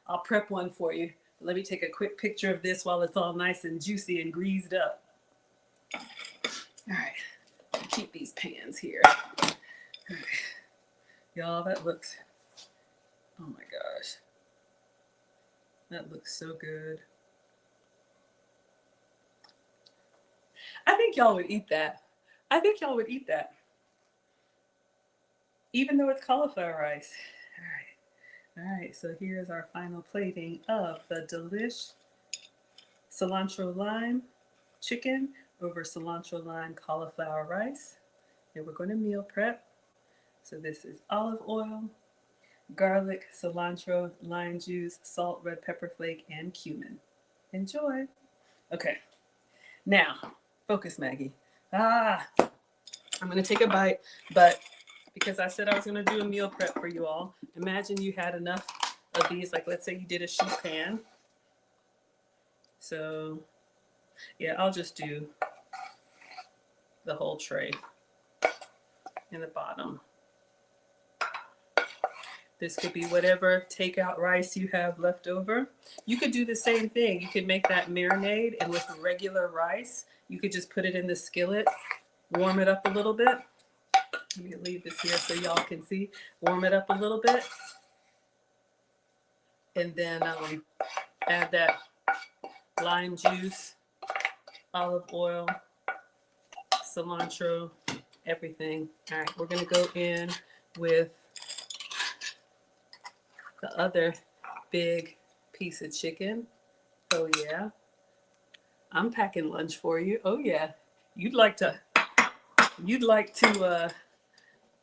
I'll prep one for you. Let me take a quick picture of this while it's all nice and juicy and greased up. All right, keep these pans here. All right. Y'all, that looks, oh my gosh. That looks so good. I think y'all would eat that. I think y'all would eat that. Even though it's cauliflower rice. All right. All right, so here's our final plating of the delish cilantro lime chicken over cilantro lime cauliflower rice. And we're going to meal prep. So this is olive oil, garlic, cilantro, lime juice, salt, red pepper flake, and cumin. Enjoy. Okay. Now, focus, Maggie. I'm going to take a bite, but because I said I was going to do a meal prep for you all, imagine you had enough of these, like let's say you did a sheet pan. So, yeah, I'll just do the whole tray in the bottom. This could be whatever takeout rice you have left over. You could do the same thing. You could make that marinade, and with regular rice, you could just put it in the skillet, warm it up a little bit. Let me leave this here so y'all can see. Warm it up a little bit. And then add that lime juice, olive oil, cilantro, everything. All right, we're going to go in with the other big piece of chicken. Oh yeah. I'm packing lunch for you. Oh yeah. You'd like to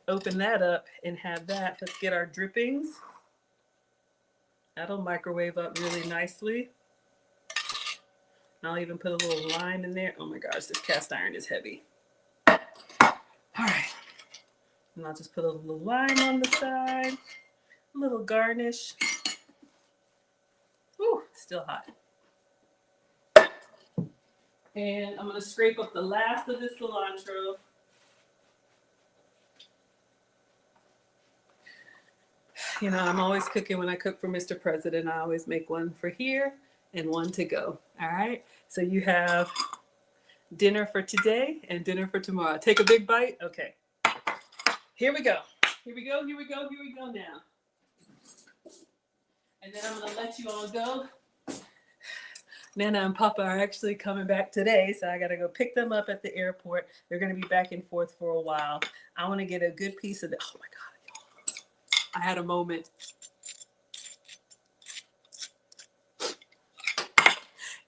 open that up and have that. Let's get our drippings. That'll microwave up really nicely. I'll even put a little lime in there. Oh my gosh, this cast iron is heavy. All right. And I'll just put a little lime on the side. A little garnish. Ooh, still hot. And I'm going to scrape up the last of the cilantro. You know, I'm always cooking. When I cook for Mr. President, I always make one for here and one to go. All right. So you have dinner for today and dinner for tomorrow. Take a big bite. Okay. Here we go. Here we go. Here we go. Here we go now. And then I'm going to let you all go Nana and Papa are actually coming back today, so I gotta go pick them up at the airport. They're gonna be back and forth for a while. I want to get a good piece of the. Oh my God, I had a moment.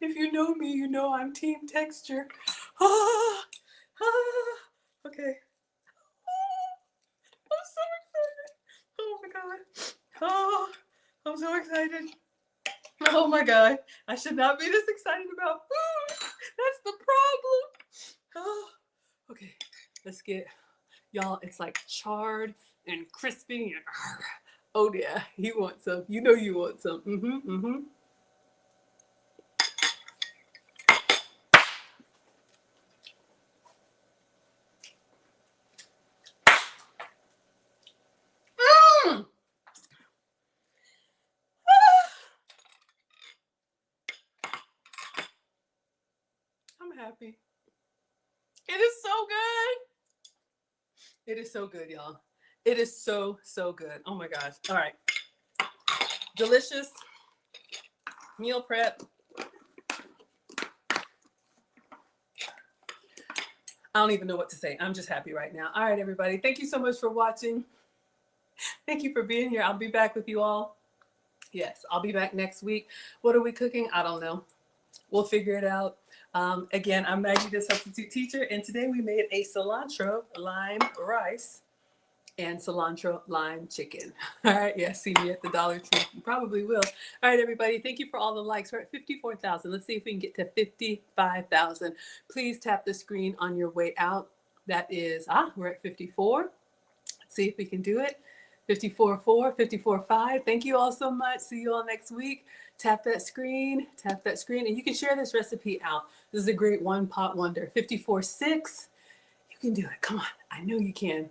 If you know me, you know I'm team texture. Ah, ah, okay. I'm so excited. Oh my God. Oh, I'm so excited. Oh my God. I should not be this excited about food. That's the problem. Oh, okay. Let's get, y'all, it's like charred and crispy. And, oh yeah, you want some. You know you want some. Mm-hmm. I'm happy. It is so good. It is so good, y'all. It is so, so good. Oh my gosh. All right. Delicious meal prep. I don't even know what to say. I'm just happy right now. All right, everybody. Thank you so much for watching. Thank you for being here. I'll be back with you all. Yes, I'll be back next week. What are we cooking? I don't know. We'll figure it out. Again, I'm Maggie, the substitute teacher, and today we made a cilantro lime rice and cilantro lime chicken. All right, yeah, see me at the Dollar Tree. You probably will. All right, everybody, thank you for all the likes. We're at 54,000. Let's see if we can get to 55,000. Please tap the screen on your way out. That is, we're at 54. Let's see if we can do it. 54.4, 54.5. Thank you all so much. See you all next week. Tap that screen, and you can share this recipe out. This is a great one pot wonder. 54.6. You can do it. Come on. I know you can.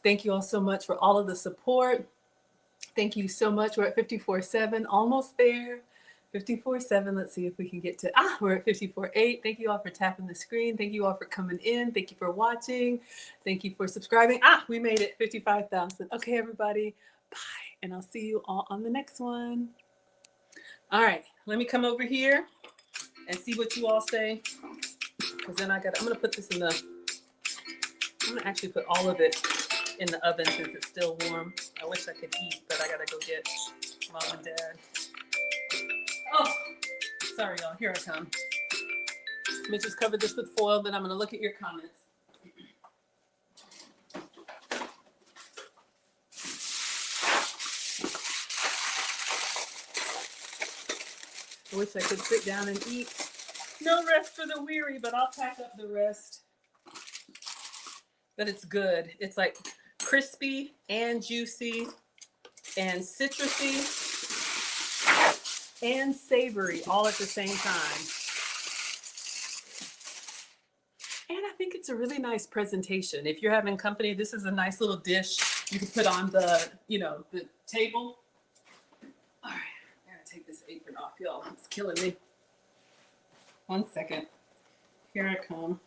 Thank you all so much for all of the support. Thank you so much. We're at 54.7, almost there. 54.7. Let's see if we can get to, we're at 54.8. Thank you all for tapping the screen. Thank you all for coming in. Thank you for watching. Thank you for subscribing. We made it 55,000. Okay, everybody. Bye. And I'll see you all on the next one. All right. Let me come over here and see what you all say. Because then I'm going to put this I'm going to actually put all of it in the oven since it's still warm. I wish I could eat, but I gotta go get Mom and Dad. Oh, sorry y'all, here I come. Let me just cover this with foil, then I'm gonna look at your comments. I wish I could sit down and eat. No rest for the weary, but I'll pack up the rest. But it's good. It's like crispy and juicy and citrusy and savory all at the same time. And I think it's a really nice presentation. If you're having company, this is a nice little dish you can put on the, the table. All right, I gotta take this apron off, y'all. It's killing me. 1 second. Here I come.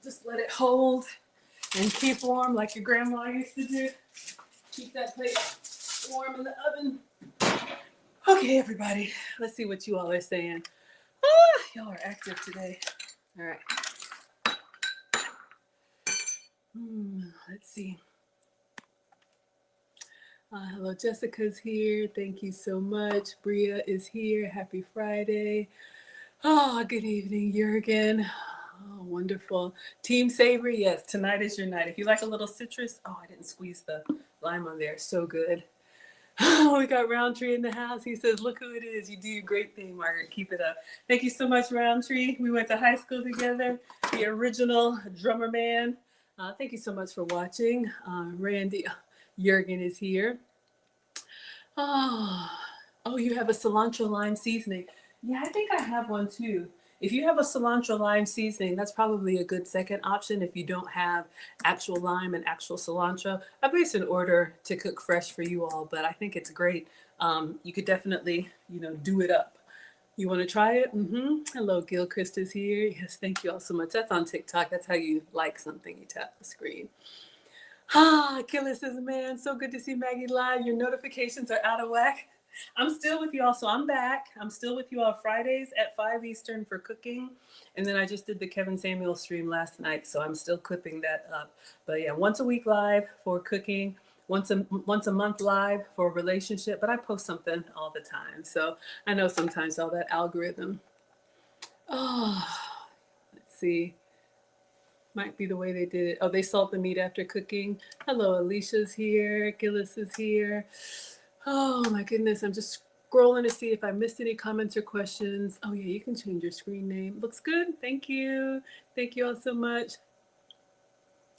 Just let it hold and keep warm like your grandma used to do. Keep that plate warm in the oven. Okay, everybody. Let's see what you all are saying. Y'all are active today. All right. Let's see. Hello, Jessica's here. Thank you so much. Bria is here. Happy Friday. Good evening, Jurgen. Oh, wonderful. Team Savory, yes, tonight is your night. If you like a little citrus, I didn't squeeze the lime on there. So good. We got Roundtree in the house. He says, look who it is. You do a great thing, Margaret. Keep it up. Thank you so much, Roundtree. We went to high school together. The original drummer man. Thank you so much for watching. Randy, Jurgen is here. Oh, you have a cilantro lime seasoning. Yeah, I think I have one too. If you have a cilantro lime seasoning, that's probably a good second option if you don't have actual lime and actual cilantro. I placed an order to cook fresh for you all, but I think it's great. You could definitely, do it up. You want to try it? Hello, Gil Christa's here. Yes, thank you all so much. That's on TikTok. That's how you like something. You tap the screen. Killer says, man, so good to see Maggie live. Your notifications are out of whack. I'm still with you all, so I'm back. I'm still with you all Fridays at 5 Eastern for cooking. And then I just did the Kevin Samuel stream last night, so I'm still clipping that up. But yeah, once a week live for cooking, once a month live for a relationship, but I post something all the time. So I know sometimes all that algorithm. Oh, let's see. Might be the way they did it. Oh, they salt the meat after cooking. Hello, Alicia's here. Gillis is here. Oh my goodness, I'm just scrolling to see if I missed any comments or questions. Oh yeah, you can change your screen name. Looks good. Thank you. Thank you all so much.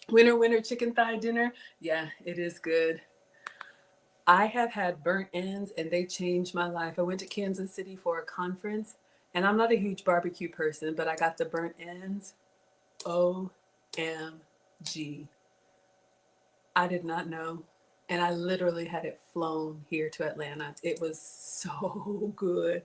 Winter chicken thigh dinner. Yeah, it is good. I have had burnt ends and they changed my life. I went to Kansas City for a conference and I'm not a huge barbecue person, but I got the burnt ends. OMG. I did not know. And I literally had it flown here to Atlanta. It was so good.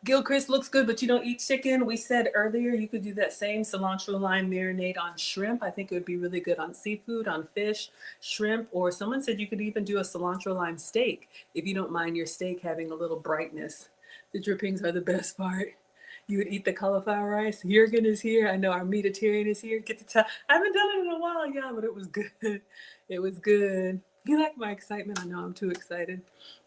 Gilchrist looks good, but you don't eat chicken. We said earlier you could do that same cilantro lime marinade on shrimp. I think it would be really good on seafood, on fish, shrimp, or someone said you could even do a cilantro lime steak if you don't mind your steak having a little brightness. The drippings are the best part. You would eat the cauliflower rice. Jurgen is here. I know our meatitarian is here. Get to tell. I haven't done it in a while, yeah, but it was good. It was good. You like my excitement? I know I'm too excited.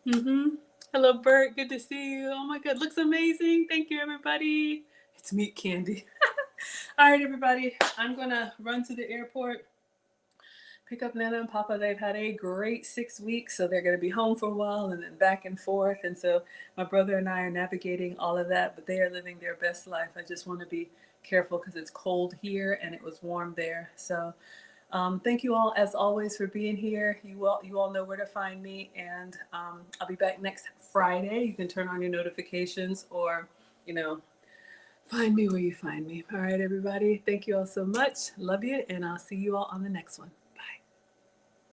Hello, Bert. Good to see you. Oh my God, looks amazing. Thank you, everybody. It's meat candy. All right, everybody. I'm gonna run to the airport. Pick up Nana and Papa. They've had a great 6 weeks, so they're going to be home for a while and then back and forth. And so my brother and I are navigating all of that, but they are living their best life. I just want to be careful because it's cold here and it was warm there. So thank you all, as always, for being here. You all know where to find me, and I'll be back next Friday. You can turn on your notifications or, find me where you find me. All right, everybody. Thank you all so much. Love you, and I'll see you all on the next one.